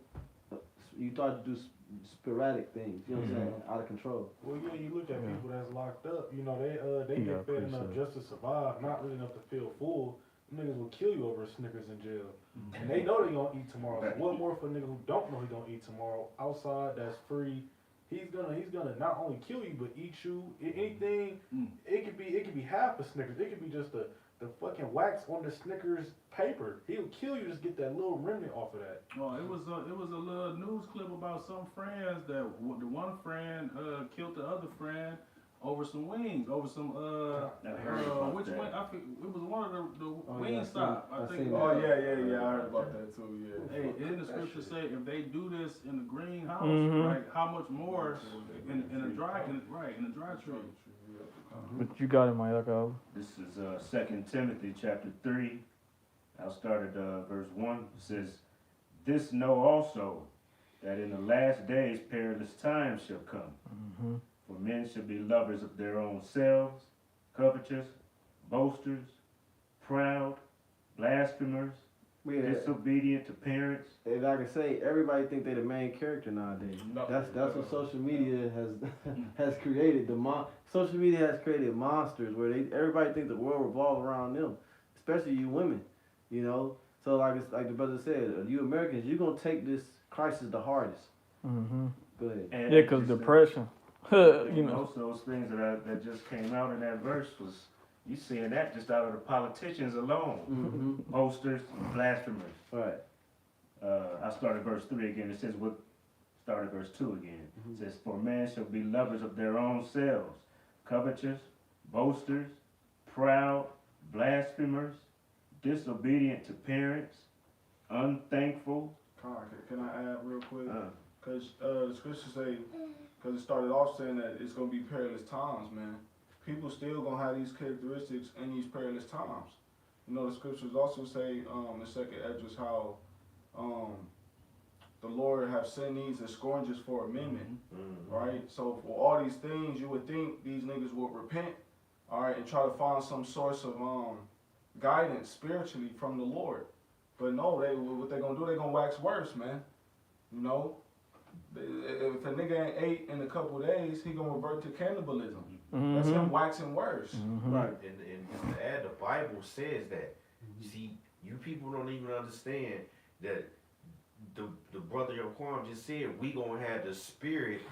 You start to do sporadic things. You know what I'm saying? Out of control. Well, yeah, you look at Yeah. people that's locked up. You know, they Yeah, get fed enough appreciate just to survive, not really enough to feel full. Them niggas will kill you over a Snickers in jail, and they know they gonna eat tomorrow. So what more for a nigga who don't know he gonna eat tomorrow outside? That's free. He's gonna not only kill you but eat you. Anything. It could be half a Snickers. It could be just the fucking wax on the Snickers paper. He'll kill you just get that little remnant off of that. Oh, it was a little news clip about some friends that the one friend killed the other friend over some wings, over some which wing? I think it was one of the wing yeah, stop. I I think. seen Oh yeah, I heard about that too. Yeah. Hey, didn't the scripture say if they do this in the greenhouse, Mhm. right? How much more in a dry tree? But you got it, my Yaakov. This is 2 Timothy chapter 3. I'll start at verse 1. It says, "This know also, that in the last days perilous times shall come. Mm-hmm. For men shall be lovers of their own selves, covetous, boasters, proud, blasphemers, Yeah. disobedient to parents." And like I say, everybody think they the main character nowadays. That's what social media has created. Social media has created monsters where everybody think the world revolves around them, especially you women. You know, so like the brother said, you Americans, you're gonna take this crisis the hardest. Mm-hmm. Go ahead. And Yeah, cause just, depression. You know. most of those things that just came out in that verse was, you seeing that just out of the politicians alone. Mm-hmm. Boasters, blasphemers. Right. I started verse 3 again. It says, started verse 2 again. It says, "For men shall be lovers of their own selves, covetous, boasters, proud, blasphemers, disobedient to parents, unthankful." Can I add real quick? Because the scriptures say, because it started off saying that it's going to be perilous times, man. People still going to have these characteristics in these perilous times. You know, the scriptures also say in 2nd Esdras how the Lord have sent these as scourges for amendment, right? So for all these things, you would think these niggas would repent, all right, and try to find some source of guidance spiritually from the Lord. But no, what they gonna do, they gonna wax worse, man. You know? If a nigga ain't ate in a couple days, he gonna revert to cannibalism. That's him waxing worse. Right. And to add, the Bible says that. See, you people don't even understand that the brother Yaquam just said we gonna have the spirit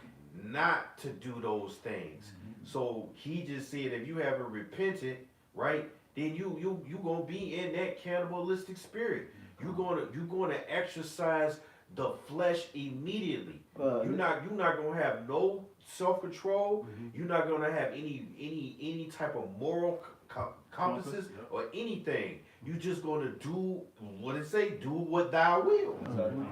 not to do those things. So he just said if you haven't repented, right, then you gonna be in that cannibalistic spirit. You gonna exercise the flesh immediately. You're not gonna have no self-control. You're not gonna have any type of moral compasses or anything. You just gonna do what it say, do what thou will.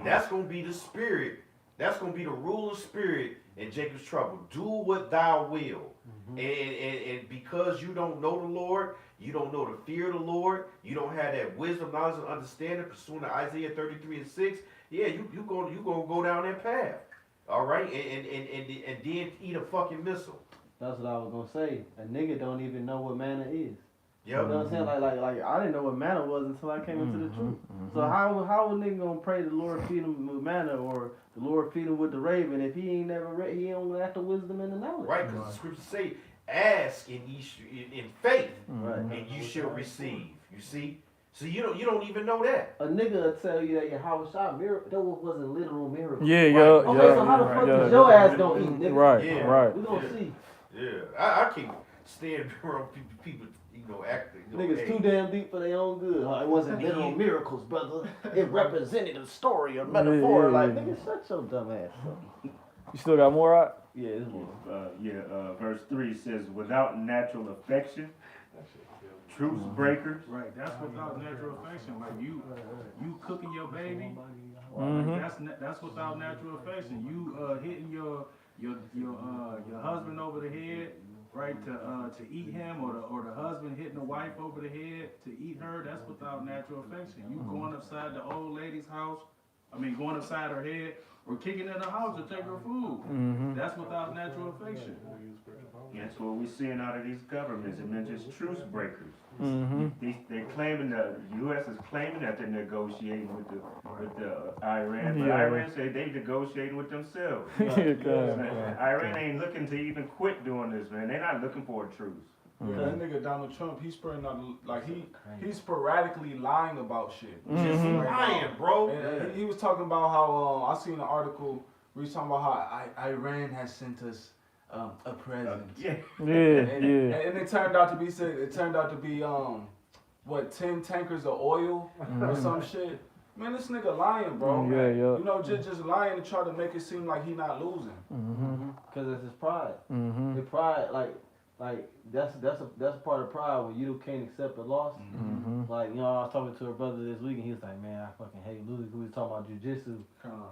That's gonna be the spirit. That's gonna be the ruler spirit in Jacob's trouble. Do what thou will. And because you don't know the Lord, you don't know the fear of the Lord, you don't have that wisdom, knowledge, and understanding pursuing to Isaiah 33:6, yeah, you gonna go down that path. All right, and then eat a fucking missile. That's what I was gonna say. A nigga don't even know what manna is. Yep. You know what I'm saying? Like I didn't know what manna was until I came into the truth. So how a nigga gonna pray the Lord feed him with manna or the Lord feed him with the raven if he ain't never read, he don't got the wisdom and the knowledge. Right, because the scriptures say, ask in faith, Right. and you shall receive. You see? So you don't even know that. A nigga will tell you that your house shot miracle. That wasn't literal miracle. Yeah, Right. Okay, so how the fuck is your ass gonna eat, nigga? Right, Yeah. right. We gonna see. Yeah, I can't stand around people, acting. Niggas too damn deep for their own good. Huh? It wasn't literal miracles, brother. It represented a story, a metaphor. Like, nigga, shut your dumb ass up. You still got more out? Yeah, this one. Verse 3 says, "Without natural affection, truce breakers." Right, that's without natural affection. Like you cooking your baby. That's without natural affection. You hitting your husband over the head, right, to eat him, or the husband hitting the wife over the head to eat her. That's without natural affection. You going upside the old lady's house. Going upside her head or kicking in the house to take her food. Mm-hmm. That's without natural affection. That's what we seeing out of these governments, and they're just truce breakers. Mm-hmm. They're claiming the U.S. is claiming that they're negotiating with the Iran, but Yeah. Iran say they negotiating with themselves. Iran ain't looking to even quit doing this, man. They're not looking for a truce. Yeah, that nigga Donald Trump, he's spreading out like he's sporadically lying about shit. Just lying, bro. And he was talking about how I seen an article where he's talking about how Iran has sent us a president. Yeah. And it turned out to be what 10 tankers of oil or some shit. Man, this nigga lying, bro. Yeah, yeah. You know, just lying to try to make it seem like he not losing. Mm-hmm. Cause it's his pride. Mm-hmm. The pride, like that's a part of pride when you can't accept a loss. Mm-hmm. Like, you know, I was talking to a brother this week and he was like, man, I fucking hate losing. We was talking about jujitsu.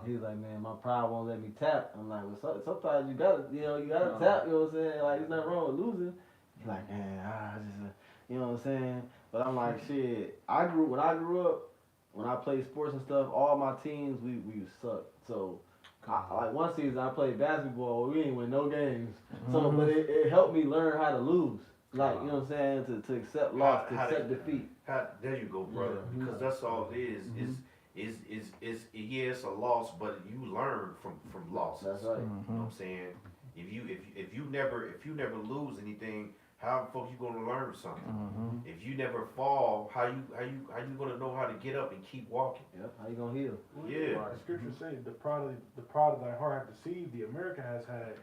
He was like, man, my pride won't let me tap. I'm like, well, sometimes you gotta tap. You know what I'm saying? Like, there's nothing wrong with losing. He's like, man, you know what I'm saying? But I'm like, shit. When I grew up, when I played sports and stuff, all my teams we sucked. So. Like one season I played basketball, we ain't win no games. So, but it helped me learn how to lose. Like, you know what I'm saying? To accept loss, to accept defeat. There you go, brother. Yeah. Because that's all it is. Yeah, it's a loss, but you learn from losses. That's right. You know what I'm saying? If you never lose anything, how the fuck you gonna learn something? If you never fall, how you gonna know how to get up and keep walking? Yep. How you gonna heal? Yeah. The scripture says the pride of thy heart hath deceived thee. America has had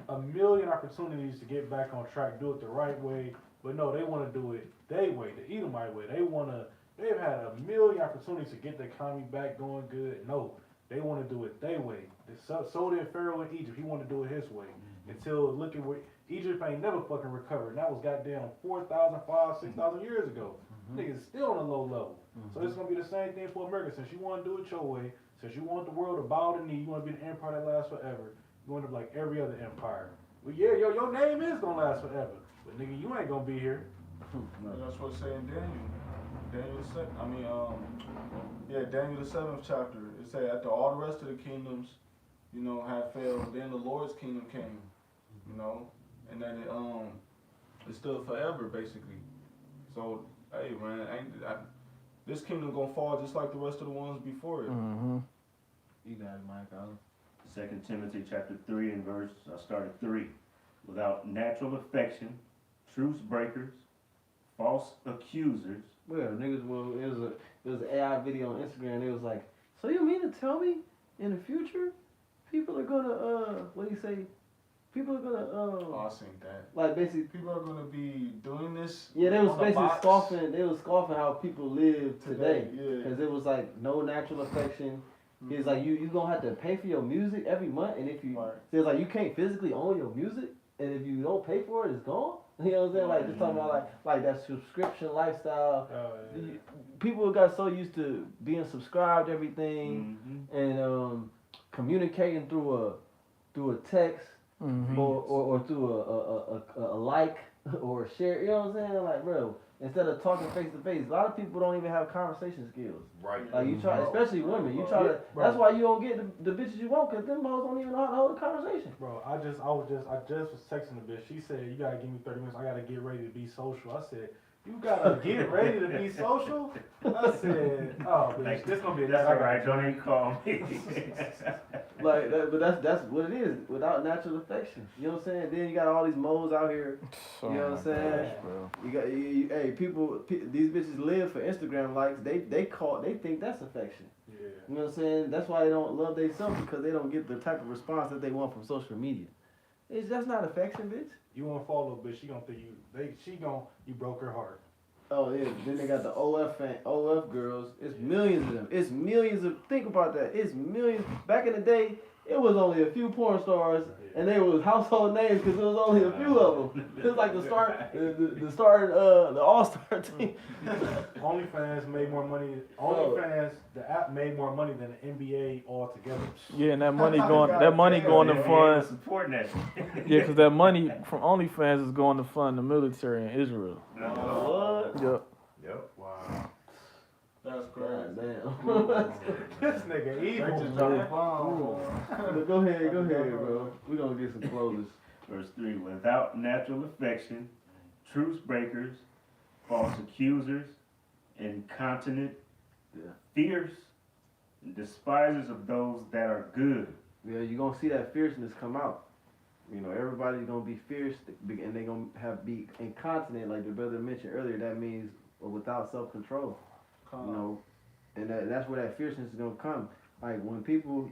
a million opportunities to get back on track, do it the right way, but no, they want to do it their way, the Edomite way. They've had a million opportunities to get the economy back going good. No, they want to do it their way. So did Pharaoh in Egypt. He wanted to do it his way. Until look at where Egypt ain't never fucking recovered. And that was goddamn 4,000, 5,000, 6,000 years ago. Niggas still on a low level. So it's gonna be the same thing for America. Since you want to do it your way, since you want the world to bow the knee, you want to be the empire that lasts forever. You want to be like every other empire. Well, yeah, your name is gonna last forever, but nigga, you ain't gonna be here. And that's what's saying Daniel the 7th chapter. It say after all the rest of the kingdoms, you know, had failed, then the Lord's kingdom came, you know, and then it stood forever basically. So hey man, this kingdom gonna fall just like the rest of the ones before it. You got it, Mike. 2 Timothy chapter 3 and verse, I started 3. Without natural affection, truce breakers, false accusers. Well, niggas, it was an AI video on Instagram. It was like, so you mean to tell me in the future, people are gonna what do you say? People are gonna Oh, I seen that. like basically. People are gonna be doing this. Yeah, they was on the basically box scoffing. They was scoffing how people live today, Yeah. because it was like no natural affection. It's like you gonna have to pay for your music every month, and if you, Right. it's like you can't physically own your music, and if you don't pay for it, it's gone. You know what I'm saying? Like just talking about like that subscription lifestyle. People got so used to being subscribed to everything and communicating through a text or through a like or a share. You know what I'm saying? Like, bro, instead of talking face to face, a lot of people don't even have conversation skills. Right. Like you try, especially women, you try to. That's why you don't get the bitches you want, because them hoes don't even know how to hold a conversation. Bro, I just was texting a bitch. She said, you gotta give me 30 minutes. I gotta get ready to be social. I said, you gotta get ready to be social? I said, oh, bitch, this gonna be a That's night I alright, gotta don't even call me. Like, but that's what it is. Without natural affection, you know what I'm saying. Then you got all these moles out here. You know what I'm saying? You got hey people. These bitches live for Instagram likes. They think that's affection. Yeah. You know what I'm saying? That's why they don't love themselves, because they don't get the type of response that they want from social media. That's not affection, bitch. You wanna follow, bitch? She gonna think you broke her heart. Oh yeah. Then they got the OF girls. It's millions of them. It's millions of. Think about that. It's millions. Back in the day, it was only a few porn stars, and they was household names because there was only a few of them. It was like the all-star team. OnlyFans made more money. The app made more money than the NBA altogether. Yeah, and that money going to fund. Supporting that. Yeah, because that money from OnlyFans is going to fund the military in Israel. What? Yep. Yep. Wow. That's crazy. God damn. This nigga They evil, just dropped a man. bomb. But go ahead, bro. We gonna get some closers. Verse 3, without natural affection, truce breakers, false accusers, incontinent, Yeah. fierce, and despisers of those that are good. Yeah, you're gonna see that fierceness come out. You know, everybody's gonna be fierce, and they're gonna be incontinent, like the brother mentioned earlier. That means without self-control. You know, and that's where that fierceness is gonna come. Like when people,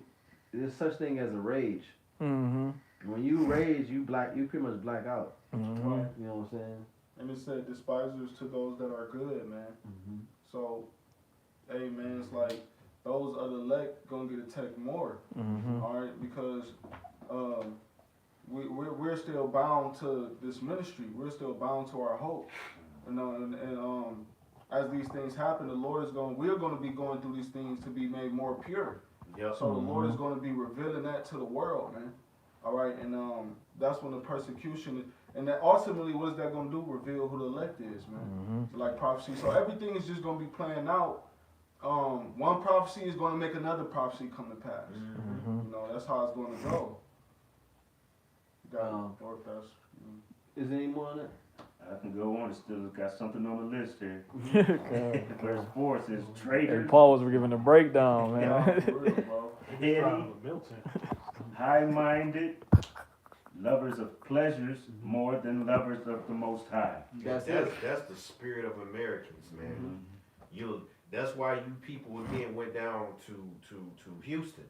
there's such thing as a rage. Mm-hmm. When you rage, you pretty much black out. Mm-hmm. Right. You know what I'm saying? And it said despisers to those that are good, man. Mm-hmm. So, hey, man, it's like those are the elect gonna get attacked more. Mm-hmm. All right, because we're still bound to this ministry. We're still bound to our hope. You know, and as these things happen, we're gonna be going through these things to be made more pure. Yep. So the Lord is going to be revealing that to the world, man. All right, and that's when the persecution, and that ultimately, what is that going to do? Reveal who the elect is, man. Like prophecy. So everything is just going to be playing out. One prophecy is going to make another prophecy come to pass. You know, that's how it's going to go. You got or if that's. Is there any more on that? I can go on, it still got something on the list here. Okay. Verse 4 says, And traitors, Paul was giving a breakdown, man. Yeah, for real, bro. heady, Milton. high-minded, lovers of pleasures more than lovers of the Most High. That's That's the spirit of Americans, man. That's why you people again went down to Houston,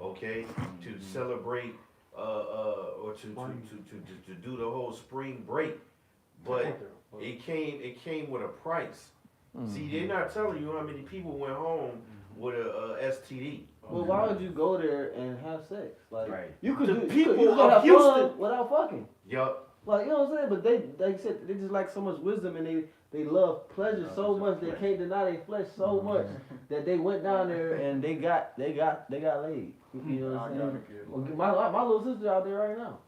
okay, to celebrate or to do the whole spring break, but it came with a price. See, they're not telling you how many people went home with a STD. Well, why would you go there and have sex? Like, Right. you could The do, people you could of have Houston- fun without fucking. Yup. Like, you know what I'm saying? But they, like I said, they just like so much wisdom, and they love pleasure so much they can't deny their flesh so much that they went down there and they got laid. You know what I'm saying? Well, my little sister out there right now.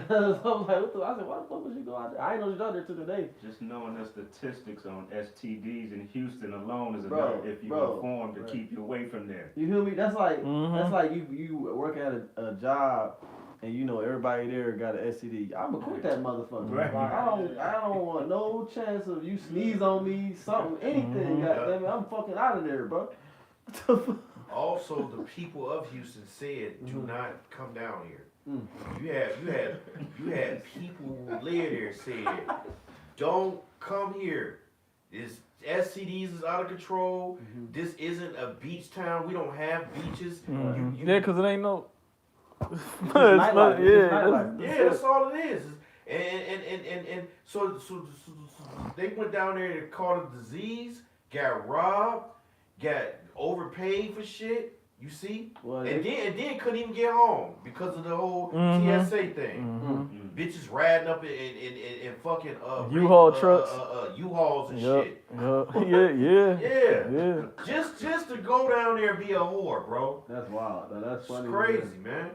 So I'm like, what the? I said, why the fuck was she go out there? I ain't know she was out there till today. Just knowing the statistics on STDs in Houston alone is Bro, enough if you bro. informed to keep you away from there. You feel me? That's like you working at a job. And you know everybody there got an STD. I'ma quit that motherfucker. Right. I don't want no chance of you sneeze on me, something, anything. Goddamn it, I'm fucking out of there, bro. Also, the people of Houston said, "Do not come down here." You had people who live there said, "Don't come here. This STDs is out of control. This isn't a beach town. We don't have beaches." Yeah, because it ain't no. Nightlife. Yeah, that's all it is. And so they went down there and caught a disease, got robbed, got overpaid for shit. You see, Well, and then couldn't even get home because of the whole TSA thing. Bitches riding up in fucking U-Haul trucks. U-Hauls and Yup. shit. Yeah. Just to go down there and be a whore, bro. That's wild. That's It's funny. crazy, man.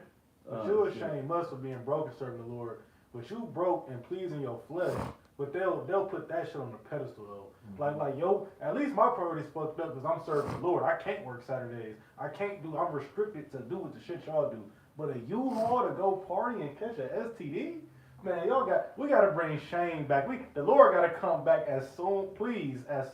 But you ashamed us for being broke and serving the Lord. But you broke and pleasing your flesh. But they'll put that shit on the pedestal though. Like yo, at least my priority's fucked up because I'm serving the Lord. I can't work Saturdays. I'm restricted to do what the shit y'all do. But a U-Haul to go party and catch a STD? Man, we gotta bring shame back. The Lord gotta come back as soon as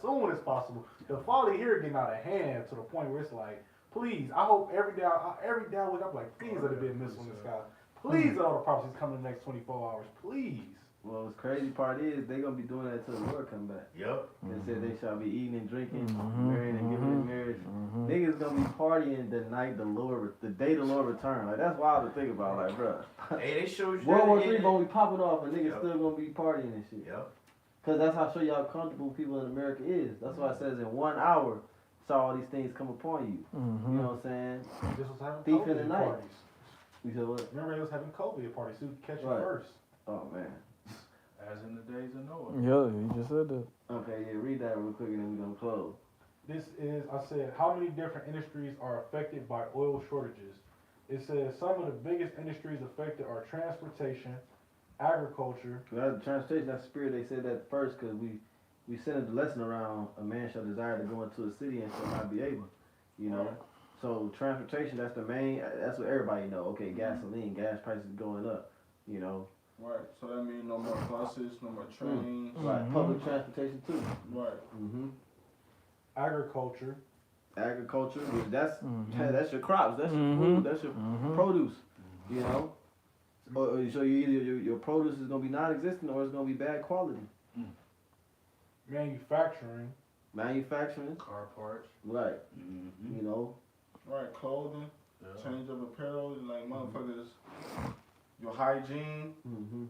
possible. The folly here getting out of hand to the point where it's like, please, I hope every day I wake up like, please let it be a missile in the sky. Please let all the prophecies come in the next 24 hours. Please. Well, the crazy part is they gonna be doing that till the Lord come back. Yep. They said they shall be eating and drinking, marrying and giving in marriage. Niggas gonna be partying the day the Lord return. Like that's wild to think about. Like, bro, Hey, they showed you World War that III in- gonna be popping off and niggas Yep. still gonna be partying and shit. Yep. Cause that's how show you how comfortable people in America is. That's why it says in 1 hour saw all these things come upon you. You know what I'm saying? This was having Thief in the COVID night. parties. You said what? Remember they was having COVID parties so you could catch it Right. first. Oh man. As in the days of Noah. Yeah, you just said that. Okay, yeah, read that real quick and then we're gonna close. This is, I said, how many different industries are affected by oil shortages? It says some of the biggest industries affected are transportation, agriculture. Well, the transportation, that spirit, they said that first because we we centered the lesson around a man shall desire to go into a city and shall not be able. You know, so transportation, that's the main. That's what everybody know. Okay, gasoline, gas prices going up. You know, Right. So that means no more buses, no more trains. right? Public transportation too. Right. Agriculture. Agriculture, which that's your crops, that's your food, that's your produce. You know, so you either your produce is gonna be non-existent or it's gonna be bad quality. Manufacturing. Manufacturing, Car parts. right? Mm-hmm. You know, Right. Clothing, Yeah. change of apparel, like motherfuckers. Your hygiene,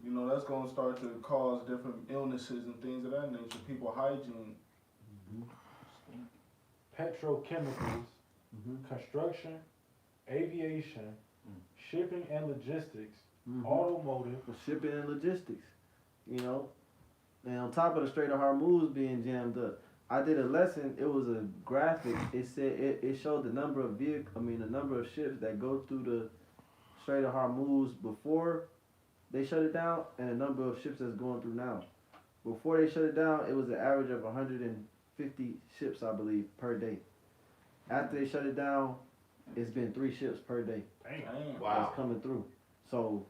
you know, that's gonna start to cause different illnesses and things of that nature. People hygiene. Petrochemicals. Construction. Aviation. Shipping and logistics. Automotive. for shipping and logistics. You know, and on top of the Strait of Hormuz being jammed up, I did a lesson. It was a graphic. It said it showed the number of the number of ships that go through the Strait of Hormuz before they shut it down, and the number of ships that's going through now. Before they shut it down, it was an average of 150 ships, I believe, per day. After they shut it down, it's been 3 ships per day Damn. that's coming through. So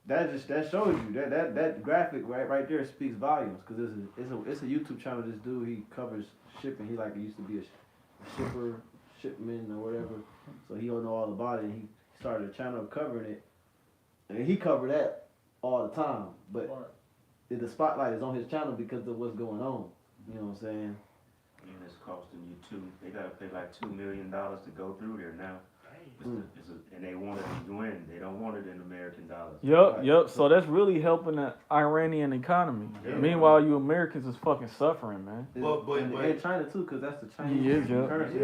that shows you that graphic right there speaks volumes, because it's a YouTube channel. This dude, he covers shipping. He used to be a shipman or whatever. So he don't know all about it. And he started a channel covering it, and he covered that all the time. But the spotlight is on his channel because of what's going on. You know what I'm saying? And it's costing you they gotta pay like $2 million to go through there now. And they want it in yuan. They don't want it in American dollars. Yep. So that's really helping the Iranian economy. Yeah. Meanwhile, you Americans is fucking suffering, man. And China too, because that's the Chinese Yeah. currency.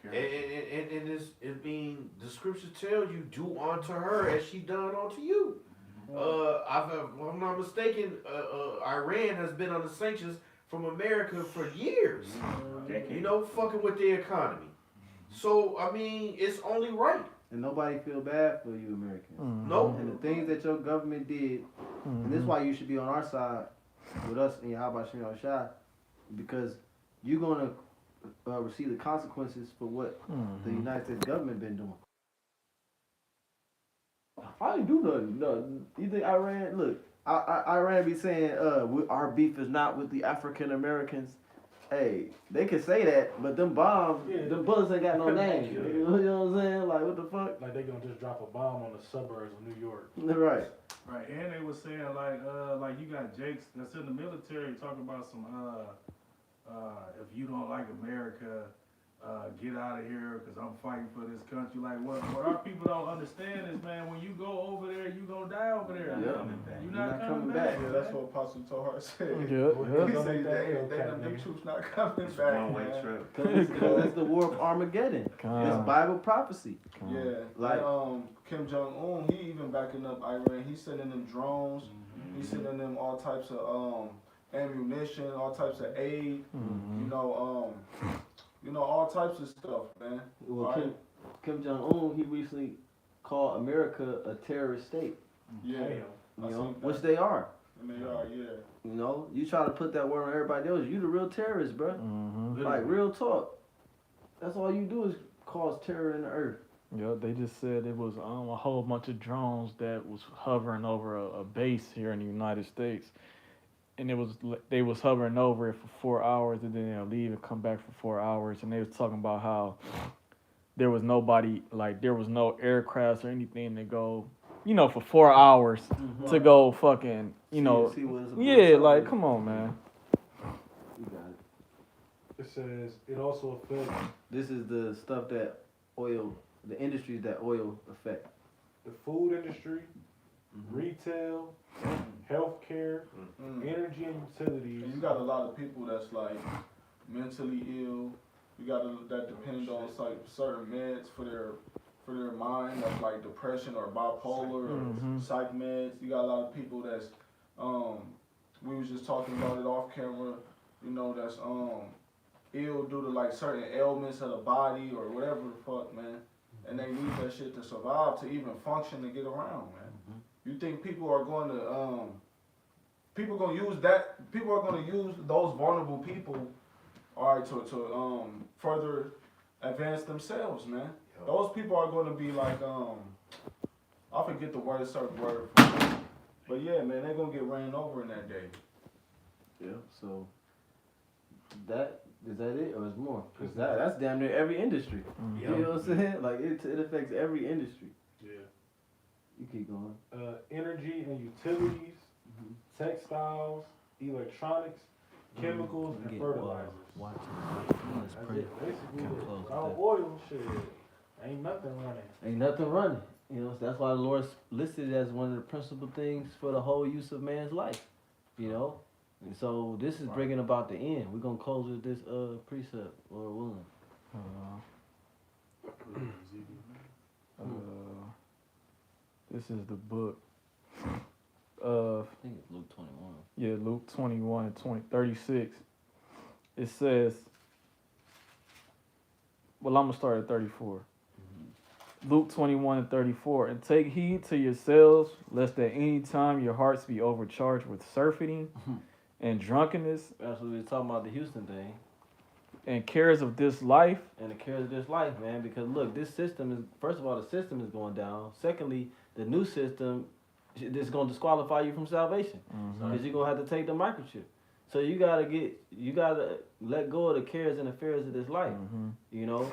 And it's being, the scriptures tell you, do unto her as she done unto you. If I'm not mistaken, Iran has been under sanctions from America for years. You know, fucking with the economy. So, I mean, it's only right. And nobody feel bad for you Americans. No. And the things that your government did, and this is why you should be on our side with us in How About Shimon Shai, because you're going to receive the consequences for what the United States government been doing. I didn't do nothing. No, you think Iran? Look, Iran be saying, our beef is not with the African Americans. Hey, they can say that, but them bombs, them bullets ain't got no name. You know what I'm saying? Like, what the fuck? Like they gonna just drop a bomb on the suburbs of New York. Right. Right, and they were saying like you got Jakes that's in the military talking about some if you don't like America, get out of here because I'm fighting for this country. Like what our people don't understand is, man, when you go over there, you gonna die over there. You're not coming back. Yeah, that's what Apostle Tohar said. Yeah. He said them troops not coming It's a back. one-way Man. trip. Because it's the war of Armageddon. It's Bible prophecy. Yeah, Like- and, Kim Jong-un, he even backing up Iran. He's sending them drones. He's sending them all types of ammunition, all types of aid. You know, all types of stuff, man. Well, Right. Kim Jong-un, he recently called America a terrorist state. Yeah, Damn. You I know, seen that. which they are. And they are, yeah. You know, you try to put that word on everybody else, you the real terrorist, bro. Like, real talk. That's all you do is cause terror in the earth. Yeah, they just said it was a whole bunch of drones that was hovering over a base here in the United States, and they was hovering over it for 4 hours, and then they'll leave and come back for 4 hours, and they was talking about how there was nobody, like there was no aircrafts or anything to go, for 4 hours to go fucking, See what it's about. yeah, like come on, man. You got it. It says it also affects This is the stuff that the industries that oil affect. the food industry, retail, healthcare, energy and utilities. And you got a lot of people that's like mentally ill. You got that depend on like certain meds for their mind, that's like depression or bipolar or psych meds. You got a lot of people that's we was just talking about it off camera. That's ill due to like certain ailments of the body or whatever the fuck, man. And they need that shit to survive, to even function and get around, man. You think people are going to people gonna use that. People are gonna use those vulnerable people, all right, to further advance themselves, man. Those people are gonna be like I forget the word, certain word, for it. But yeah, man, they're gonna get ran over in that day. Yeah. So that is that it or is more? Cause that's damn near every industry. Yeah. You know what I'm saying? Like it affects every industry. Yeah. You keep going. Energy and utilities, textiles, electronics, chemicals, and fertilizers. That's it. Basically, without oil, shit, ain't nothing running. Ain't nothing running. You know, so that's why the Lord listed it as one of the principal things for the whole use of man's life. You know? And so this is bringing about the end. We're gonna close with this precept or one. This is the book I of think it's Luke 21. Yeah, Luke 21 and 36. It says, well, I'm going to start at 34. Luke 21 and 34. And take heed to yourselves, lest at any time your hearts be overcharged with surfeiting and drunkenness That's what we were talking about, the Houston thing. and cares of this life. And the cares of this life, man. Because look, this system is, first of all, the system is going down. Secondly, the new system is going to disqualify you from salvation. Because you're going to have to take the microchip. So you gotta let go of the cares and affairs of this life. You know?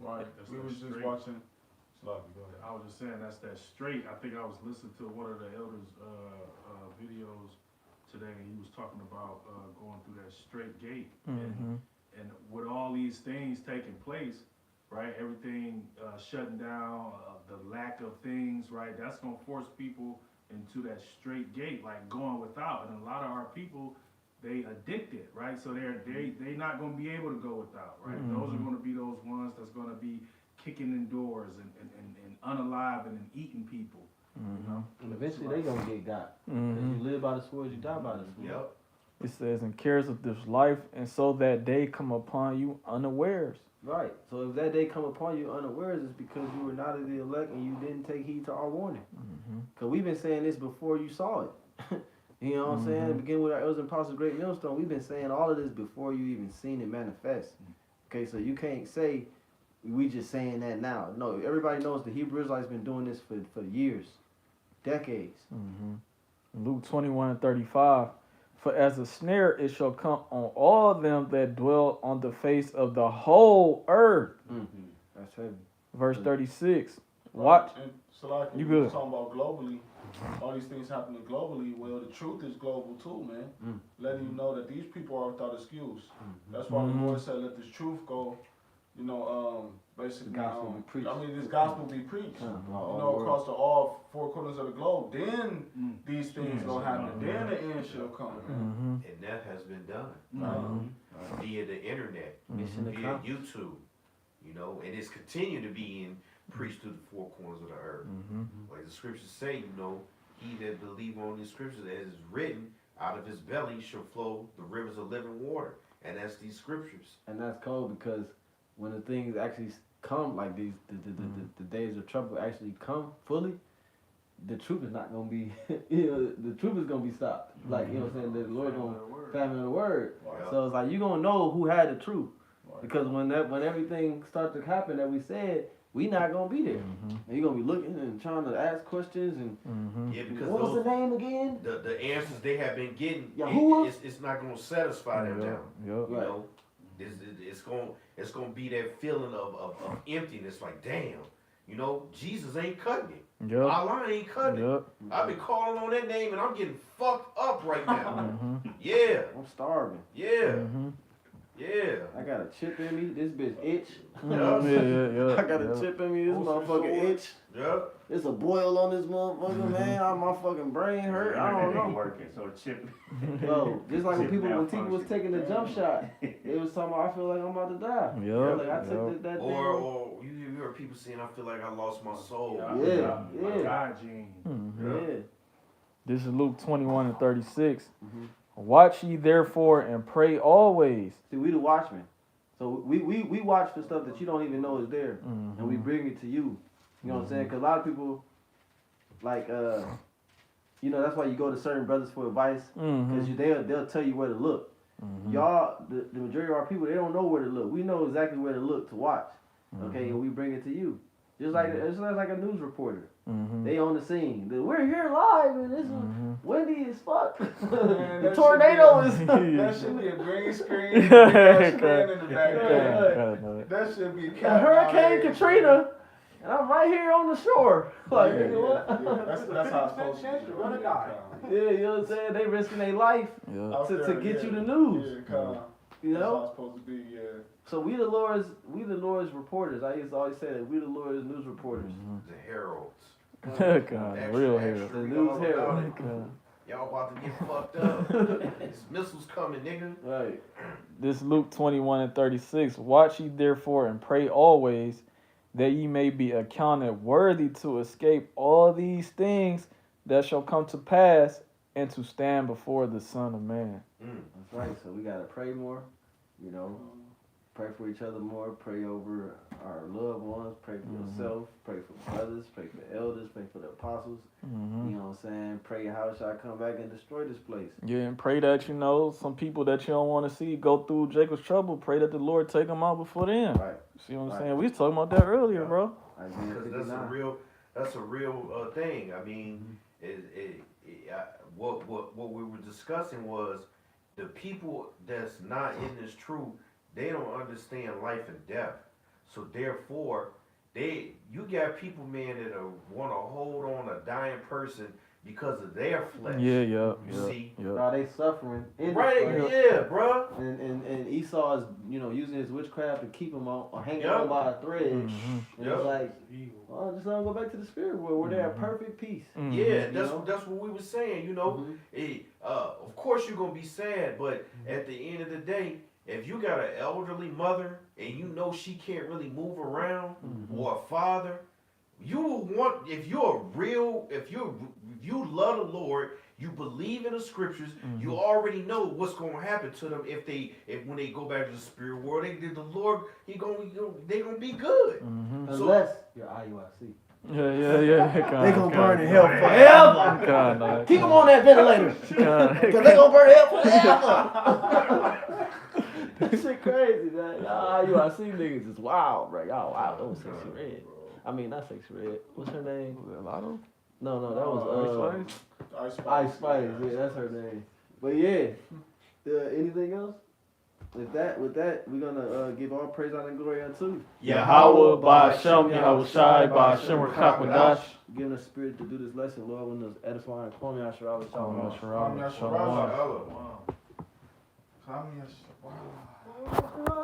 Right. That's We that was just straight. watching. Sloppy, go ahead. I was just saying that's that straight. I think I was listening to one of the elders' videos today, and he was talking about going through that straight gate, and with all these things taking place, right? Everything shutting down, the lack of things, right? That's gonna force people into that straight gate, like going without, and a lot of our people, they addicted, right? So they not gonna be able to go without, right? Those are gonna be those ones that's gonna be kicking in doors and unaliving and eating people. You know? And eventually they gonna get got. Because you live by the sword, you die by the sword. Yep. It says, and cares of this life, and so that day come upon you unawares. Right. So if that day come upon you unawares, it's because you were not of the elect and you didn't take heed to our warning. Because we've been saying this before you saw it. You know what I'm saying? Begin with our elders and apostles, great millstone. We've been saying all of this before you even seen it manifest. Okay, so you can't say we just saying that now. No, everybody knows the Hebrew Israelites been doing this for years, decades. Luke 21 and 35. For as a snare it shall come on all them that dwell on the face of the whole earth. That's heavy. Verse 36. Watch. And so like You we good. was talking about globally, all these things happening globally. Well, the truth is global too, man. Letting you know that these people are without excuse. That's why the Lord said, "Let this truth go." You know, basically, The gospel be preached. I mean, this gospel be preached. All You the know, world. across all four corners of the globe. Then these things gonna happen. Then the end shall come. And that has been done via the internet, Mission via accomplished. YouTube, you know, and it's continued to be preached to the four corners of the earth. Like the scriptures say, you know, he that believe on these scriptures as is written, out of his belly shall flow the rivers of living water. And that's these scriptures. And that's cold because when the things actually come, like these, the days of trouble actually come fully, the truth is not gonna be, you know, the truth is gonna be stopped. Like, you know what I'm saying? The Lord gonna famine the word. Yeah. So it's like you gonna know who had the truth. Because when everything starts to happen that we said, we not gonna be there. And you're gonna be looking and trying to ask questions and Yeah, because what was those, the name again? the answers they have been getting, Yahuwah? it's not going to satisfy them now. You Right. know, it's going to be that feeling of emptiness. Like, damn, you know, Jesus ain't cutting it. Yep. Allah ain't cutting it. Yep. I've been calling on that name and I'm getting fucked up right now. Yeah, I'm starving. yeah, yeah. I got a chip in me. This bitch itch. Yeah. I got a chip in me. This motherfucker itch. Yeah. There's a boil on this motherfucker, man. My fucking brain hurt. I don't know. Working, so chip. Bro, just like when Chip people was malfunction. taking the jump shot, they was talking about, I feel like I'm about to die. Yep. Like I took that Or you heard people saying, I feel like I lost my soul. Yeah. My God gene. Yeah. This is Luke 21 and 36. Watch ye therefore and pray always. See, we the watchmen. So we watch for stuff that you don't even know is there. And we bring it to you. You know what I'm saying? Because a lot of people, like, you You know, that's why you go to certain brothers for advice, because they'll tell you where to look. Y'all, the majority of our people, they don't know where to look. We know exactly where to look to watch. Okay, and we bring it to you. Just like it's like a news reporter. They on the scene. We're here live, and this is windy as fuck. The tornado is. That should be a green screen. Big ass man in the background. That should be Hurricane Katrina, and I'm right here on the shore. Like, you know what? That's how it's supposed to be. Run a guy. Yeah, you know what I'm saying? They risking their life to get you the news. You That's how know? it's supposed to be, yeah. So we the Lord's reporters. I used to always say that we the Lord's news reporters. The heralds. God, real Extra, hero. extra, The we news all herald. about it. Y'all about to get fucked up. There's missiles coming, nigga. Right. This Luke 21:36. Watch ye therefore and pray always, that ye may be accounted worthy to escape all these things that shall come to pass, and to stand before the Son of Man. That's right. So we gotta pray more. You know, pray for each other more. Pray over our loved ones. Pray for yourself. Pray for brothers. Pray for the elders. Pray for the apostles. You know what I'm saying? Pray how shall I come back and destroy this place. Yeah, and pray that, you know, some people that you don't want to see go through Jacob's trouble, pray that the Lord take them out before then. Right. See what I'm Right. saying? We was talking about that earlier, bro. Isaiah Because 59. that's a real thing. I mean, what we were discussing was the people that's not in this truth, they don't understand life and death. So therefore, you got people, man, that want to hold on a dying person because of their flesh. Yeah. See? Now they suffering. In the Right, flesh. yeah, bruh. And Esau is, you know, using his witchcraft to keep him on, or hanging on by a thread. And it's like, well, just let him go back to the spirit world where they have perfect peace. Yeah, know? that's what we were saying, you know. Of course you're gonna be sad, but at the end of the day, if you got an elderly mother and you know she can't really move around, or a father, you will want, if you love the Lord, you believe in the scriptures, you already know what's gonna happen to them if when they go back to the spirit world. The Lord, they gonna be good. Unless you're IUIC. Yeah. They gonna burn in hell forever. God, Keep them on that ventilator. Because they gonna burn in hell forever. That shit crazy, man. Y'all IUIC niggas is wild, bro. Y'all wild. That was Sexy Red. I mean, not Sexy Red. What's her name? Lotto? No, that was Ice Spice. Yeah, that's her name. But yeah, anything else? With that, we're gonna give all praise, honor, and glory unto Yahweh, Ba'ashem, Yahushai, Ba'ashem, Rakakwadash. giving us spirit to do this lesson, Lord, when those edifying. Kwame Asherah, Shalom. Shalom. Wow.